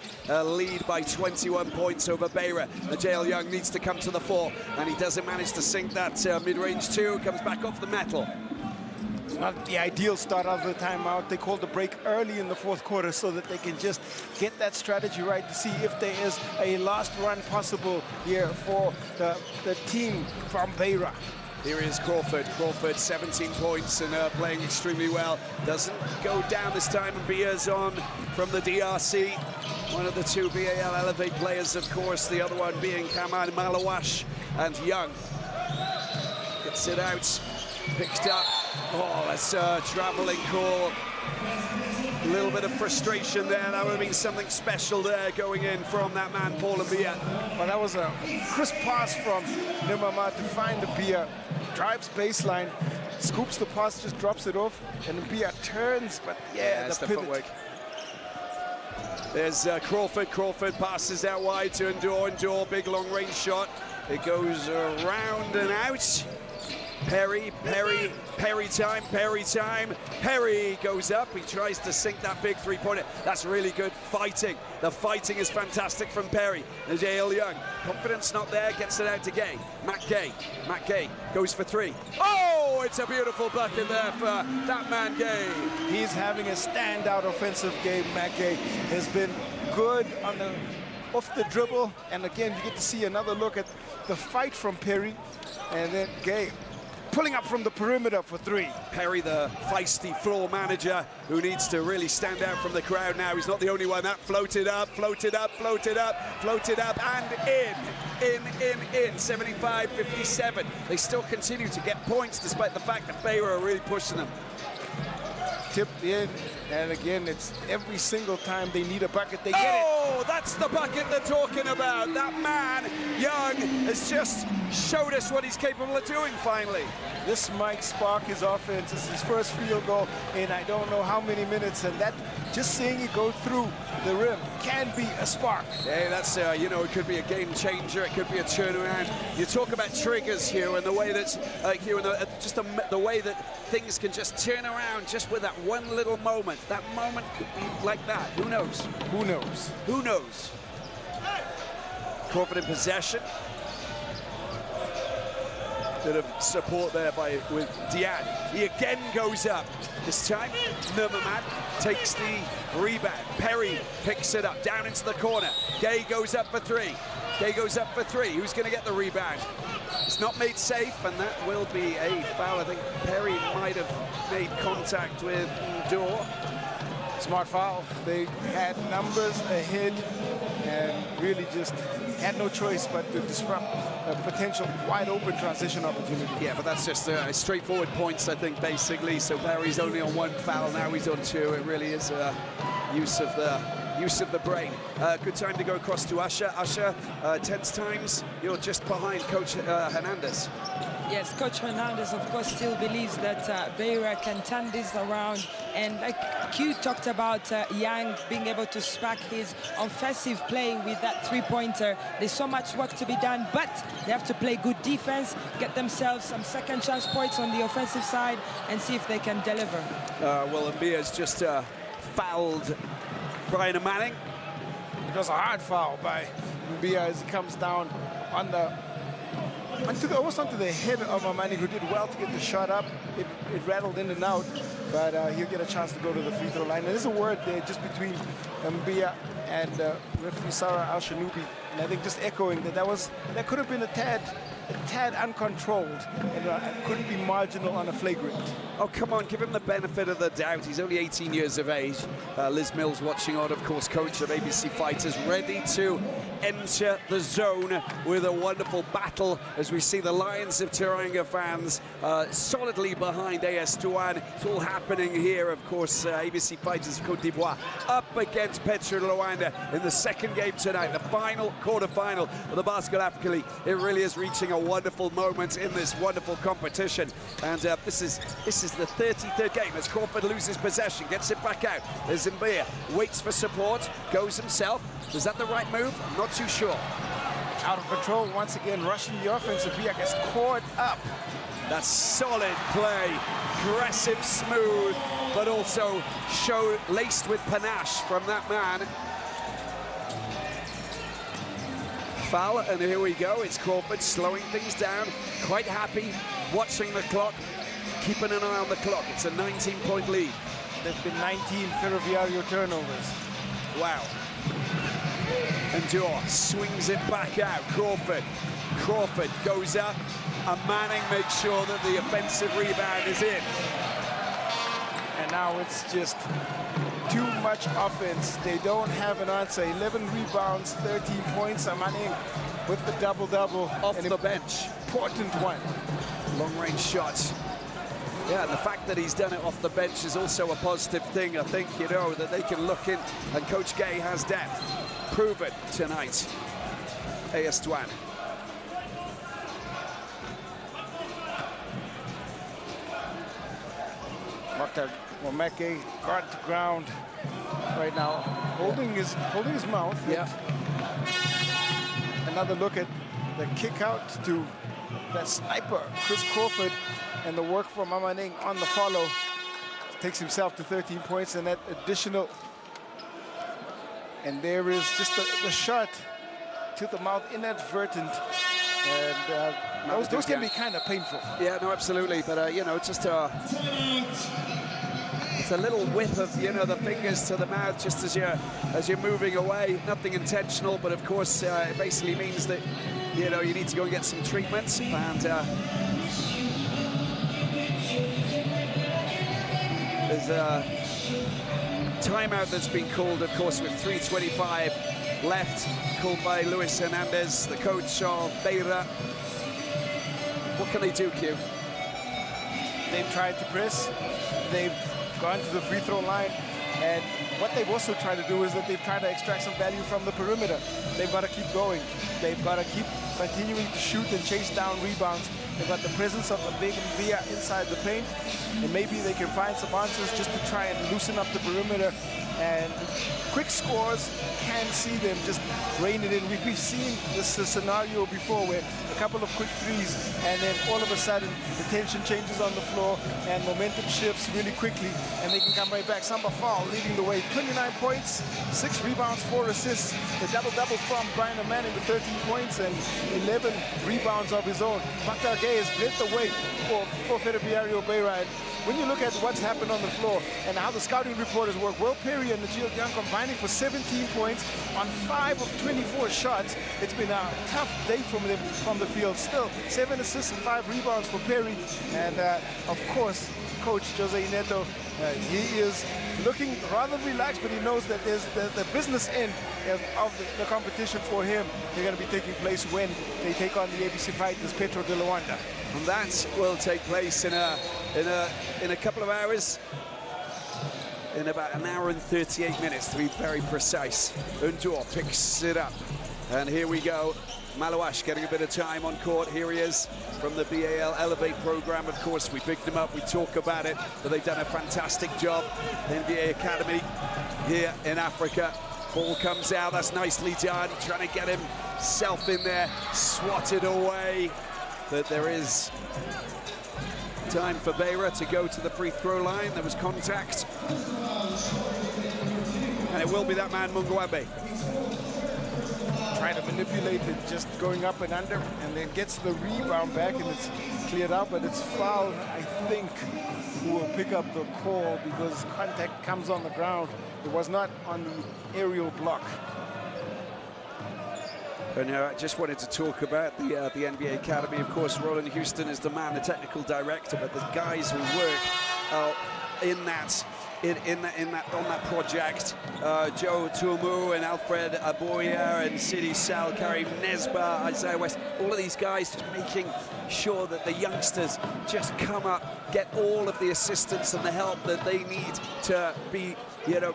lead by 21 points over Beira. JL Young needs to come to the fore, and he doesn't manage to sink that mid-range two. Comes back off the metal. It's not the ideal start of the timeout. They called the break early in the fourth quarter so that they can just get that strategy right to see if there is a last run possible here for the team from Beira. Here is Crawford. Crawford, 17 points and playing extremely well. Doesn't go down this time, and Bia's on from the DRC. One of the two BAL Elevate players, of course, the other one being Kaman Malawash, and Young gets it out, picked up. Oh, that's a traveling call. A little bit of frustration there. That would have been something special there going in from that man, Paul Mbia. Well, that was a crisp pass from Nimama to find Mbia. Drives baseline, scoops the pass, just drops it off, and Mbia turns, but yeah, that's the the pivot. footwork. There's Crawford. Crawford passes out wide to Endor. Endor, big long-range shot. It goes around and out. Perry time. Perry goes up. He tries to sink that big three-pointer. That's really good fighting. The fighting is fantastic from Perry. There's JL Young. Confidence not there. Gets it out to Gay. Matt Gay goes for three. Oh, it's a beautiful bucket there for that man Gay. He's having a standout offensive game. Matt Gay has been good on the off the dribble, and again, you get to see another look at the fight from Perry, and then Gay pulling up from the perimeter for three. Perry, the feisty floor manager, who needs to really stand out from the crowd now. He's not the only one. That floated up, and in. 75-57. They still continue to get points despite the fact that Beira are really pushing them. Tipped in, and again, it's every single time they need a bucket, they get it. Oh, that's the bucket they're talking about. That man, Young, has just showed us what he's capable of doing finally. This might spark his offense. It's his first field goal in I don't know how many minutes, and that, just seeing it go through the rim can be a spark. Yeah, that's, you know, it could be a game changer. It could be a turnaround. You talk about triggers here, and the way that's, just the way that things can just turn around just with that one little moment. That moment could be like that. Who knows? Who knows? Who knows? Crawford in possession. Bit of support there with Diagne. He again goes up. This time, Numamad takes the rebound. Perry picks it up, down into the corner. Gay goes up for three. Who's going to get the rebound? It's not made safe, and that will be a foul. I think Perry might have made contact with Endor. Smart foul. They had numbers ahead and really just had no choice but to disrupt a potential wide open transition opportunity. Yeah, but that's just straightforward points, I think, basically. So Barry's only on 1 foul, now he's on 2. It really is use of the brain. Good time to go across to Usher. Usher, tense times. You're just behind Coach Hernandez. Yes, Coach Hernandez, of course, still believes that Beira can turn this around. And like Q talked about Yang being able to spark his offensive play with that three-pointer. There's so much work to be done, but they have to play good defense, get themselves some second chance points on the offensive side, and see if they can deliver. Well, Ambia's just fouled Brian Manning. It was a hard foul by Mbia as he comes down on almost onto the head of Amani, who did well to get the shot up. It rattled in and out, but he'll get a chance to go to the free throw line. And there's a word there just between Mbia and referee Sarah Al-Shanubi, and I think just echoing that could have been a tad uncontrolled, and couldn't be marginal on a flagrant. Oh, come on, give him the benefit of the doubt. He's only 18 years of age. Liz Mills watching on, of course, coach of ABC Fighters, ready to enter the zone with a wonderful battle as we see the Lions of Teranga fans solidly behind AS Douanes. It's all happening here, of course, ABC Fighters of Côte d'Ivoire up against Petro Luanda in the second game tonight, the final quarter-final of the BAL-Africa League. It really is reaching a wonderful moment in this wonderful competition, and this is the 33rd game as Crawford loses possession, gets it back out. There's Mbia, waits for support, goes himself. Was that the right move? I'm not too sure. Out of control once again, rushing the offense. Mbia gets caught up. That's solid play, aggressive, smooth, but also laced with panache from that man. Foul, and here we go. It's Crawford slowing things down, quite happy, watching the clock, keeping an eye on the clock. It's a 19-point lead. There's been 19 Ferroviario turnovers. Wow. And Dior swings it back out. Crawford goes up, and Manning makes sure that the offensive rebound is in. And now it's just too much offense. They don't have an answer. 11 rebounds, 13 points. Manning with the double-double. Off the bench. Important one. Long-range shots. Yeah, and the fact that he's done it off the bench is also a positive thing. I think, you know, that they can look in, and Coach Gay has depth. Prove it tonight. AS Douanes. Mokhtar Wameke, guard to ground right now, holding his mouth. Yeah. Another look at the kick out to that sniper, Chris Crawford, and the work from Amaning on the follow. Takes himself to 13 points, and that additional. And there is just the shot to the mouth, inadvertent. And those can be kind of painful. Yeah, no, absolutely. But, you know, just it's a little whip of, you know, the fingers to the mouth just as you're moving away. Nothing intentional, but of course it basically means that, you know, you need to go and get some treatment. And there's a timeout that's been called, of course, with 3:25 left, called by Luis Hernandez, the coach of Beira. What can they do, Q? They've tried to press. They've gone to the free throw line, and what they've also tried to do is that they've tried to extract some value from the perimeter. They've got to keep going. They've got to keep continuing to shoot and chase down rebounds. They've got the presence of a big Mbia inside the paint, and maybe they can find some answers just to try and loosen up the perimeter. And quick scores, can see them just rein it in. We've seen this scenario before where a couple of quick threes, and then all of a sudden the tension changes on the floor and momentum shifts really quickly, and they can come right back. Samba Fall leading the way, 29 points, 6 rebounds, 4 assists. The double-double from Brian Manning with 13 points and 11 rebounds of his own. Mokhtar Gay has led the way for Ferroviario Beira. And when you look at what's happened on the floor and how the scouting reporters work, Will Perry and Najeel Young combining for 17 points on 5 of 24 shots. It's been a tough day from them from the field. Still, 7 assists and 5 rebounds for Perry. And of course, Coach Jose Neto, he is looking rather relaxed, but he knows that there's the business end of the competition for him. They're going to be taking place when they take on the ABC fighters, Petro de Rwanda. And that will take place in a couple of hours. In about an hour and 38 minutes, to be very precise. Undur picks it up. And here we go. Malawash getting a bit of time on court. Here he is from the BAL Elevate program. Of course, we picked him up, we talk about it, but they've done a fantastic job. NBA Academy here in Africa. Ball comes out, that's nicely done. Trying to get himself in there, swatted away. But there is time for Beira to go to the free throw line. There was contact. And it will be that man, Mungwambe. Trying to manipulate it, just going up and under, and then gets the rebound back, and it's cleared out, but it's fouled, I think, who will pick up the call because contact comes on the ground. It was not on the aerial block. And I just wanted to talk about the NBA Academy. Of course, Roland Houston is the man, the technical director, but the guys who work on that project, Joe Tuamu and Alfred Aboya and Sidi Sal, Karim Nesba, Isaiah West, all of these guys just making sure that the youngsters just come up, get all of the assistance and the help that they need to be,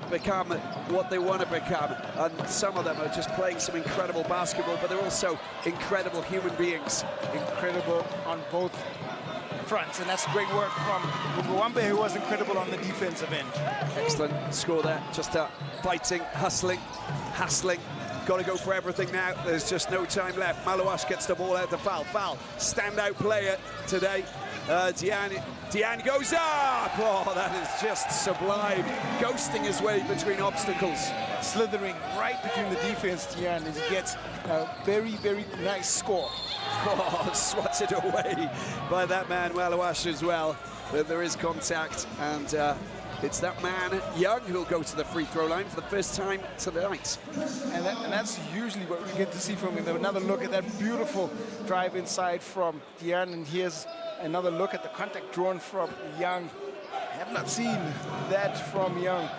become what they want to become. And some of them are just playing some incredible basketball, but they're also incredible human beings. Incredible on both fronts, and that's great work from Mungwambe, who was incredible on the defensive end. Excellent score there, just fighting, hustling, got to go for everything now. There's just no time left. Malawash gets the ball out to foul. Standout player today. Diane goes up. Oh, that is just sublime. Ghosting his way between obstacles. Slithering right between the defense, Diane, as he gets a very, very nice score. Oh, swatted away by that man, Malawash, as well. But there is contact, and it's that man, Young, who'll go to the free throw line for the first time tonight. And that's usually what we get to see from him. Another look at that beautiful drive inside from Diane, and here's another look at the contact drawn from Young. I have not seen that from Young,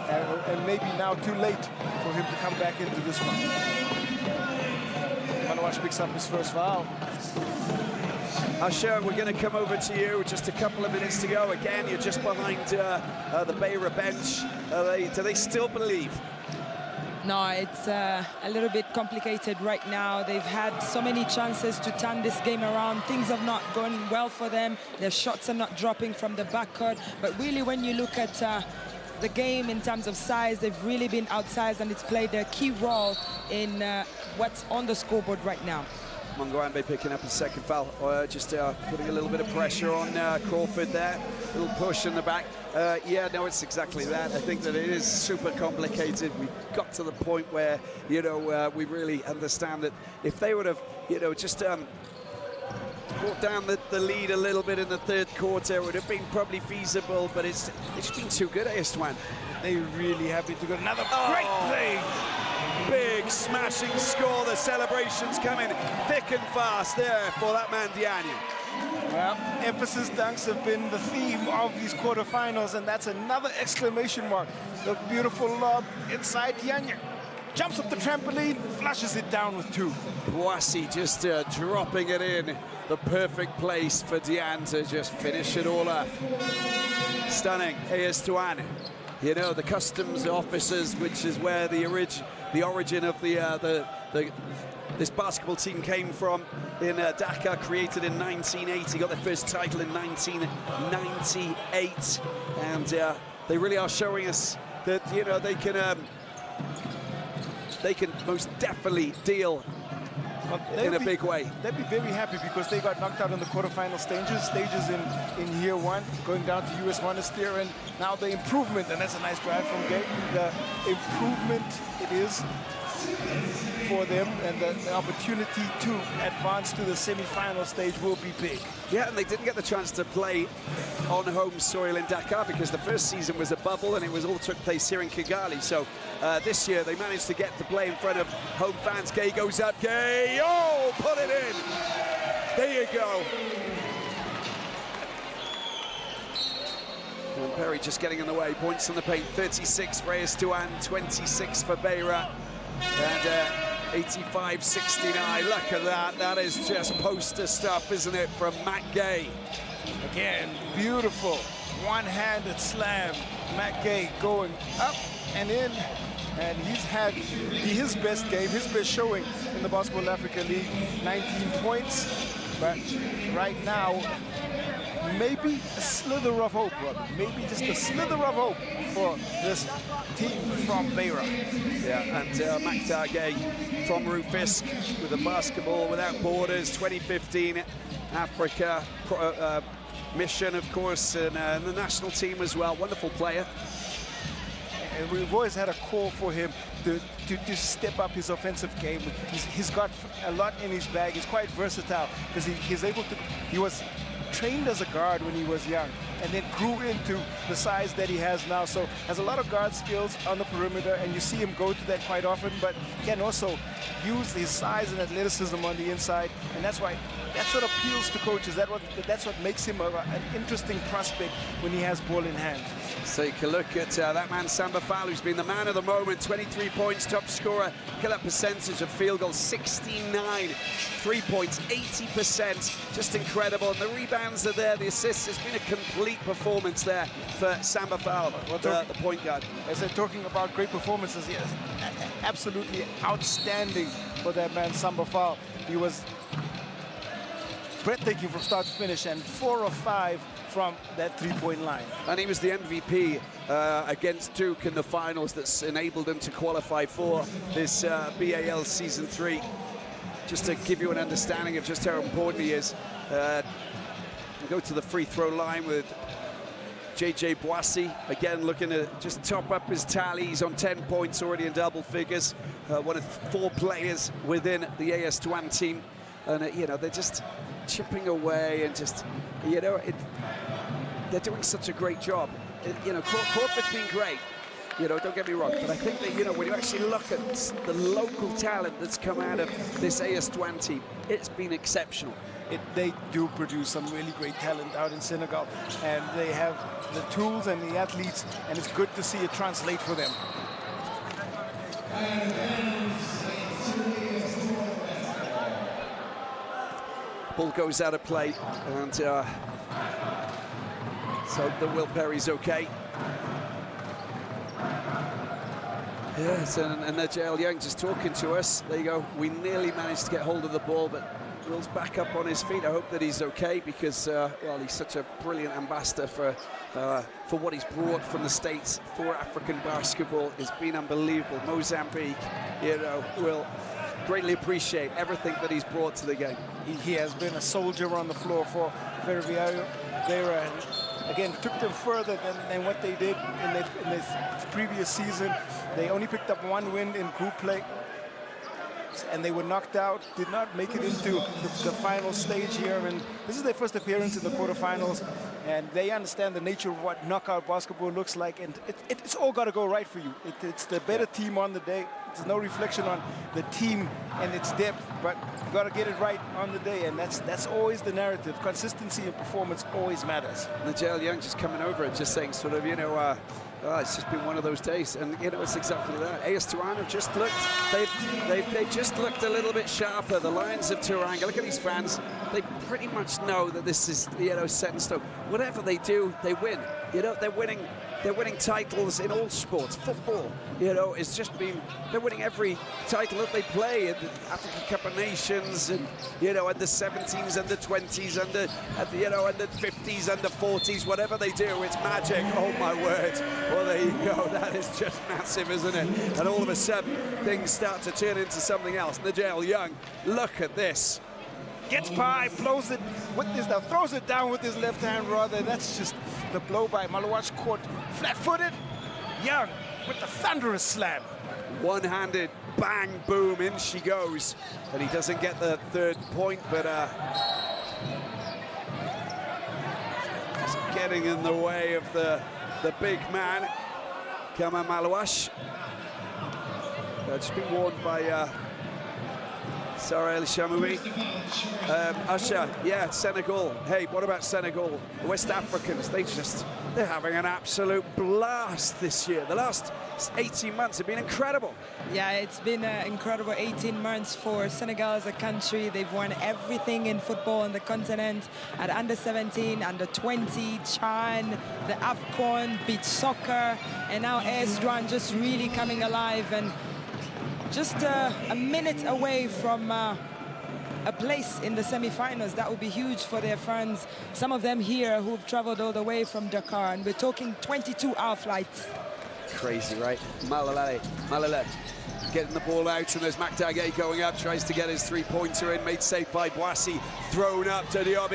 and maybe now too late for him to come back into this one. Malawash picks up his first foul. Usher, we're going to come over to you. Just a couple of minutes to go. Again, you're just behind the Beira bench. Do they still believe? No, it's a little bit complicated right now. They've had so many chances to turn this game around. Things have not gone well for them. Their shots are not dropping from the backcourt. But really, when you look at the game in terms of size, they've really been outsized, and it's played a key role in what's on the scoreboard right now. Mungwambe picking up his second foul, just putting a little bit of pressure on Crawford there. A little push in the back. Yeah, no, it's exactly that. I think that it is super complicated. We've got to the point where, we really understand that if they would have, just brought down the lead a little bit in the third quarter, it would have been probably feasible, but it's been too good, AS Douanes. They really happy to get another great play. Big smashing score. The celebrations coming thick and fast there for that man, Diane. Well, emphasis dunks have been the theme of these quarterfinals, and that's another exclamation mark. The beautiful lob inside Diane. Jumps up the trampoline, flushes it down with two. Boissy just dropping it in. The perfect place for Diane to just finish it all up. Stunning, AS Douanes. The customs officers, which is where the origin of this basketball team came from, in Dakar, created in 1980, got their first title in 1998, and they really are showing us that they can most definitely deal in a big way. They'd be very happy because they got knocked out in the quarterfinal stages in year one, going down to US Monastir, and now the improvement, and that's a nice drive from Gay. The improvement it is for them, and the opportunity to advance to the semi-final stage will be big. Yeah, and they didn't get the chance to play on home soil in Dakar because the first season was a bubble and it was all took place here in Kigali. So this year they managed to get to play in front of home fans. Gay goes up, Gay, oh, put it in. There you go. And Perry just getting in the way. Points on the paint, 36 for AS Douanes, 26 for Beira. And 85-69, look at that. That is just poster stuff, isn't it, from Matt Gay. Again, beautiful one-handed slam. Matt Gay going up and in. And he's had his best game, his best showing in the BAL-Africa League, 19 points. But right now, maybe a slither of hope, brother. Maybe just a slither of hope for this team from Beira. Yeah, and Matt Gay from Rufisque with the Basketball Without Borders 2015 Africa mission, of course, and the national team as well. Wonderful player. And we've always had a call for him to step up his offensive game. He's got a lot in his bag. He's quite versatile because he's able to. He was trained as a guard when he was young, and then grew into the size that he has now. So has a lot of guard skills on the perimeter, and you see him go to that quite often, but can also use his size and athleticism on the inside, and that's what appeals to coaches. That's what makes him an interesting prospect when he has ball in hand. Let's take a look at that man, Samba Fall, who's been the man of the moment. 23 points, top scorer. Look at that percentage of field goals, 69. 3 points, 80%. Just incredible. And the rebounds are there, the assists. It's been a complete performance there for Samba Fall, the point guard. As they're talking about great performances, yes, absolutely outstanding for that man, Samba Fall. He was breathtaking from start to finish, and 4 of 5 from that three-point line. And he was the MVP against Duke in the finals that's enabled him to qualify for this BAL Season 3. Just to give you an understanding of just how important he is. We go to the free throw line with JJ Boissy, again looking to just top up his tally. He's on 10 points already in double figures. One of 4 players within the AS Douanes team. And, you know, they're just chipping away and just, you know, they're doing such a great job. You know, Corporate been great, you know, don't get me wrong, but I think that, you know, when you actually look at the local talent that's come out of this AS Douanes team, it's been exceptional. They do produce some really great talent out in Senegal, and they have the tools and the athletes, and it's good to see it translate for them. Ball goes out of play, and so the Will Perry's okay. Yes, and Najel Young just talking to us. There you go. We nearly managed to get hold of the ball, but Will's back up on his feet. I hope that he's okay, because well, he's such a brilliant ambassador for what he's brought from the States for African basketball. It's been unbelievable. Mozambique, you know, will greatly appreciate everything that he's brought to the game. He has been a soldier on the floor for CFV-Beira, and again took them further than what they did in this previous season. They only picked up 1 win in group play, and they were knocked out, did not make it into the final stage here, and this is their first appearance in the quarterfinals, and they understand the nature of what knockout basketball looks like, and it's all got to go right for you. It's the better team on the day. There's no reflection on the team and its depth, but you got to get it right on the day, and that's always the narrative. Consistency and performance always matters. Najel Young just coming over and just saying sort of, you know, it's just been one of those days, and you know, it's exactly that. AS Douanes have just looked, they've just looked a little bit sharper. The Lions of Teranga, look at these fans. They pretty much know that this is, you know, set in stone. Whatever they do, they win. You know, they're winning titles in all sports. Football, you know, it's just been, they're winning every title that they play in the African Cup of Nations, and, you know, under 17s, under 20s, you know, under 50s, under 40s, whatever they do, it's magic. Oh my word. Well, there you go. That is just massive, isn't it? And all of a sudden, things start to turn into something else. Najel Young, look at this. Gets by, blows it with his, throws it down with his left hand rather. That's just the blow by Malouache caught flat-footed. Young with the thunderous slam. One-handed, bang, boom, in she goes. And he doesn't get the 3rd point, but just getting in the way of the big man, Kama Malouache. Just been warned by Sarah El Chamoui. Usher, yeah, Senegal. Hey, what about Senegal? The West Africans, they're having an absolute blast this year. The last 18 months have been incredible. Yeah, it's been an incredible 18 months for Senegal as a country. They've won everything in football on the continent, at under 17, under 20, Chan, the AFCON, beach soccer, and now AS Douanes just really coming alive, and just a minute away from a place in the semi-finals. That would be huge for their fans. Some of them here who've traveled all the way from Dakar, and we're talking 22-hour flights. Crazy, right? Malala getting the ball out, and there's Makdage going up, tries to get his three-pointer in, made safe by Boissy, thrown up to Diop.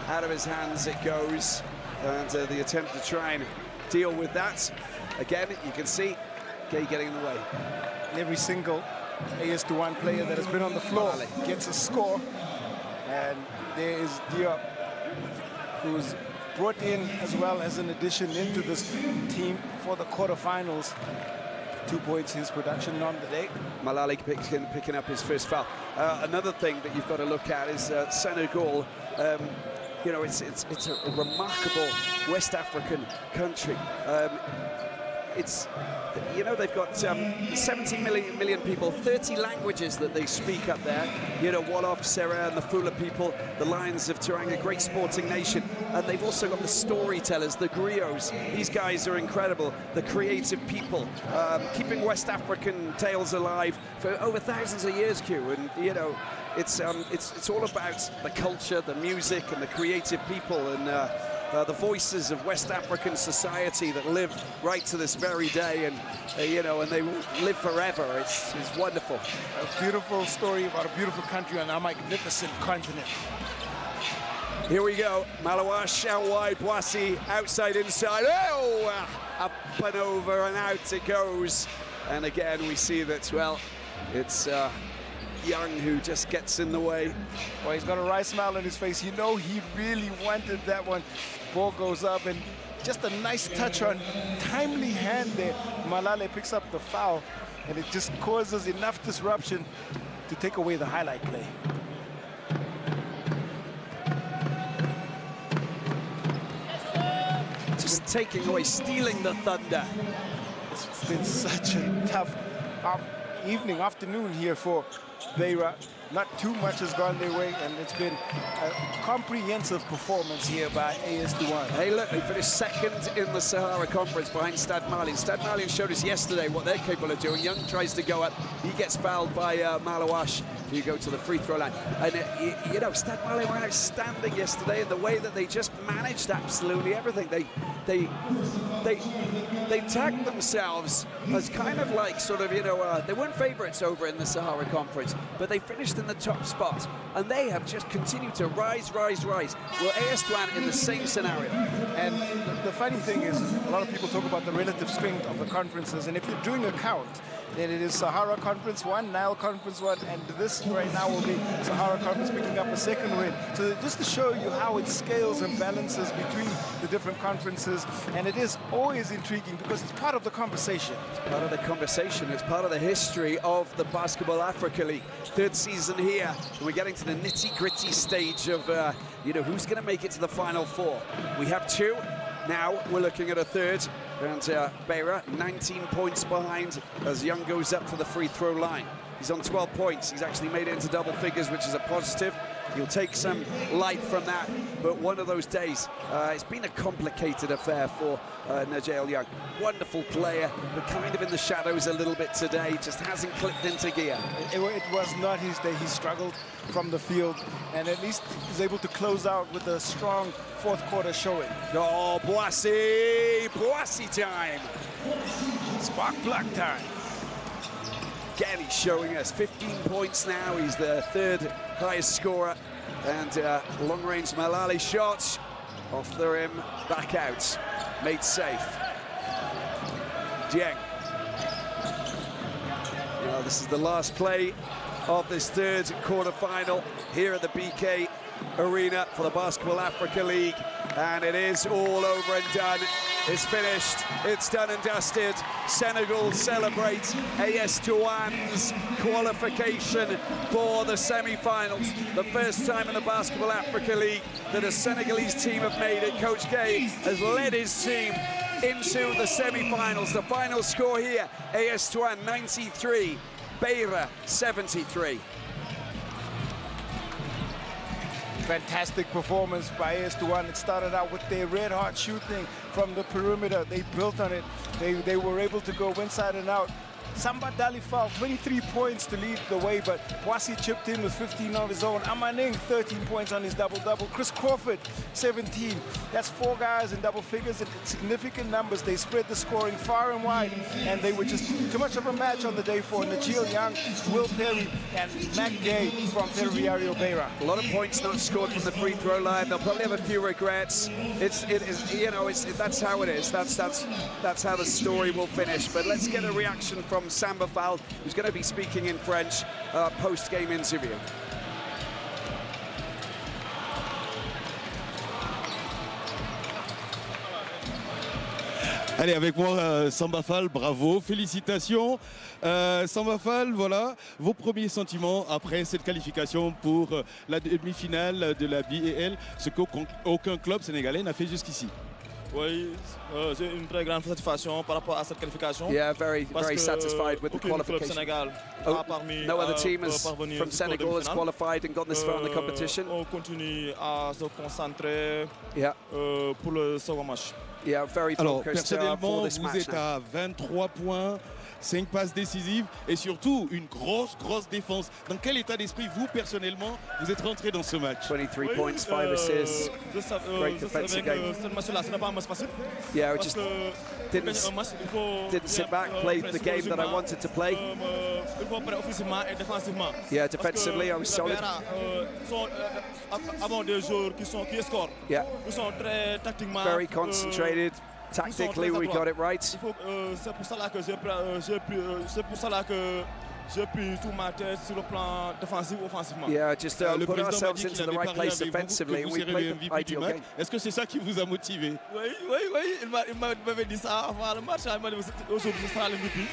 Out of his hands it goes, and the attempt to try and deal with that. Again, you can see Gay getting in the way. Every single AS Douanes player that has been on the floor gets a score, and there is Diop, who's brought in as well as an addition into this team for the quarterfinals. 2 points his production on the day. Malala picking up his first foul. Another thing that you've got to look at is Senegal. You know, it's a remarkable West African country. You know, they've got 17 million people, 30 languages that they speak up there. You know, Wolof, Sera, and the Fula people, the Lions of Teranga, great sporting nation. And they've also got the storytellers, the griots. These guys are incredible, the creative people, keeping West African tales alive for over thousands of years, Q. And, you know, it's all about the culture, the music, and the creative people, and the voices of West African society that live right to this very day, and you know, and they will live forever. It's wonderful. A beautiful story about a beautiful country on a magnificent continent. Here we go. Malawash out wide, Boissy outside, inside. Oh, up and over and out it goes. And again, we see that, well, it's Young who just gets in the way. Well, he's got a wry smile on his face. You know, he really wanted that one. Ball goes up, and just a nice touch on timely hand there. Malala picks up the foul, and it just causes enough disruption to take away the highlight play. Just taking away, stealing the thunder. It's been such a tough afternoon here for Beira. Not too much has gone their way, and it's been a comprehensive performance here by AS Douanes. Hey, look, they finished second in the Sahara Conference behind Stade Malien. Stade Malien showed us yesterday what they're capable of doing. Young tries to go up. He gets fouled by Malawash. You go to the free throw line. And, you know, Stade Malien were outstanding yesterday in the way that they just managed absolutely everything. They tagged themselves as kind of like sort of, you know, they weren't favourites over in the Sahara Conference, but they finished in the top spot, and they have just continued to rise. Well, AS Douanes in the same scenario. And the funny thing is, a lot of people talk about the relative strength of the conferences, and if you're doing a count, then it is Sahara Conference 1, Nile Conference 1, and this right now will be Sahara Conference picking up a second win. So just to show you how it scales and balances between the different conferences, and it is always intriguing because it's part of the conversation. It's part of the conversation. It's part of the history of the BAL-Africa League. Third season here, and we're getting to the nitty-gritty stage of, you know, who's going to make it to the Final Four. We have two. Now we're looking at a third, and Beira 19 points behind as Young goes up to the free throw line. He's on 12 points. He's actually made it into double figures, which is a positive. He'll take some light from that, but one of those days, it's been a complicated affair for Nigel Young. Wonderful player, but kind of in the shadows a little bit today, just hasn't clicked into gear. It was not his day. He struggled from the field, and at least he's able to close out with a strong fourth quarter showing. Oh, Boissy time. Spark plug time. Again, he's showing us 15 points now. He's the third highest scorer. And long-range Malali shots off the rim, back out, made safe. Dieng. Well, this is the last play of this third quarterfinal here at the BK Arena for the BAL-Africa League. And it is all over and done. is finished. It's done and dusted. Senegal celebrate AS Douanes qualification for the semi-finals. The first time in the Basketball Africa League that a Senegalese team have made it. Coach Gay has led his team into the semi-finals. The final score here, AS Douanes 93, Beira 73. Fantastic performance by AS Douanes. It started out with their red-hot shooting from the perimeter. They built on it. They were able to go inside and out. Samba Dali fouled 23 points to lead the way, but Wasi chipped in with 15 of his own. Amaning 13 points on his double-double. Chris Crawford 17. That's 4 guys in double figures in significant numbers. They spread the scoring far and wide, and they were just too much of a match on the day for Najil Young, Will Perry, and Mac Gay from CFV-Beira. A lot of points not scored from the free throw line. They'll probably have a few regrets. That's how it is. That's how the story will finish. But let's get a reaction from Samba Fall, who's going to be speaking in French post-game interview. Allez, avec moi, Samba Fall, bravo, félicitations. Samba Fall, voilà, vos premiers sentiments après cette qualification pour la demi-finale de la BAL, ce qu'aucun club sénégalais n'a fait jusqu'ici. Oui, j'ai une très grande satisfaction par rapport à cette qualification. Yeah, very satisfied with the qualification. Sénégal no other team from Senegal has qualified and gotten this far in the competition. On continue à se concentrer pour le second match. Yeah, very Alors, focused personnellement, for this vous match êtes à 23 points, 5 passes décisives et surtout une grosse défense. Dans quel état d'esprit, vous, personnellement, vous êtes rentré dans ce match? 23 points, 5 assists, great defensive game. Ce match-là, ce n'est pas un match facile. Yeah, I just didn't sit back, played the game that I wanted to play. Il faut prêt offensivement et défensivement. Yeah, defensively I was solid. Avant des joueurs qui scorent. Yeah. Ils sont très tactiquement. Very concentrated. Tactically, we got it right. C'est pour cela que j'ai pris tout ma tête sur le plan défensif, offensivement. Yeah, just put ourselves into the right place defensively, and we played the ideal game. Est-ce que c'est ça qui vous a motivé? Oui, il m'avait dit ça avant le match. Il m'a dit aujourd'hui ce sera le MVP.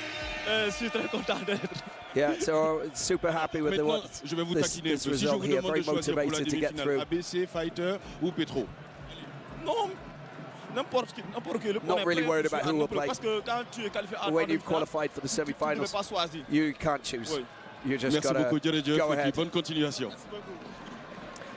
Je suis très content d'être. Yeah, so super happy with je vais vous taquiner un peu. Si je vous demande de choisir pour la demi-finale, ABC, Fighter ou Petro? Non. Not really worried about who will play. When you've qualified for the semi-finals, you can't choose. You just got to go ahead. Bonne continuation.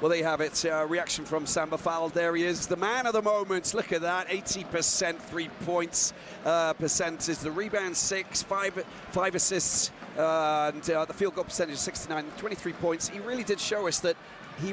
Well, there you have it. Reaction from Samba Fall. There he is, the man of the moment. Look at that, 80% 3 points percentage. The rebound 6, 5 assists, and the field goal percentage 69, 23 points. He really did show us that he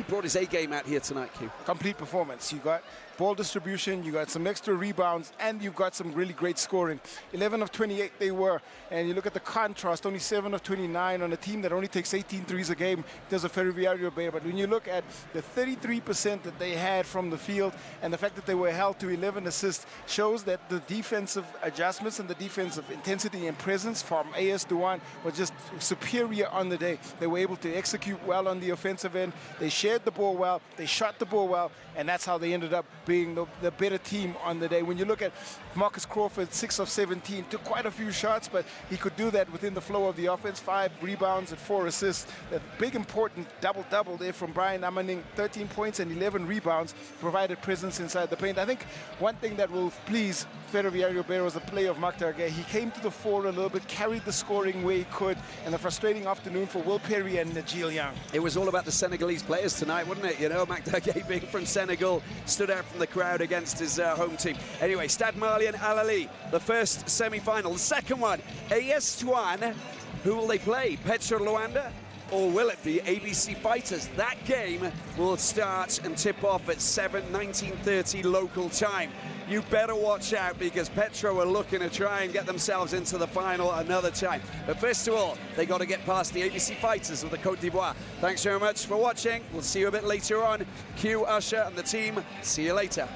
brought his A game out here tonight, Q. Complete performance. You got ball distribution, you got some extra rebounds, and you've got some really great scoring. 11 of 28 they were, and you look at the contrast, only 7 of 29 on a team that only takes 18 threes a game. There's a CFV-Beira, but when you look at the 33% that they had from the field and the fact that they were held to 11 assists shows that the defensive adjustments and the defensive intensity and presence from AS Douanes were just superior on the day. They were able to execute well on the offensive end. They shared the ball well, they shot the ball well, and that's how they ended up being the better team on the day. When you look at Marcus Crawford, 6 of 17, took quite a few shots, but he could do that within the flow of the offense. 5 rebounds and 4 assists. A big, important double-double there from Brian Amaning, 13 points and 11 rebounds, provided presence inside the paint. I think one thing that will please CFV-Beira was the play of Maktar Gay. He came to the fore a little bit, carried the scoring where he could, and a frustrating afternoon for Will Perry and Najil Young. It was all about the Senegalese players tonight, wasn't it? You know, Maktar Gay being from Senegal stood out from the crowd against his home team. Anyway, Stade Malien Ahly, the first semi-final. The second one, AS Douanes. Who will they play? Petro Luanda? Or will it be ABC Fighters? That game will start and tip off at 19:30 local time. You better watch out because Petro are looking to try and get themselves into the final another time. But first of all, they got to get past the ABC Fighters of the Côte d'Ivoire. Thanks very much for watching. We'll see you a bit later on. Q, Usher and the team. See you later.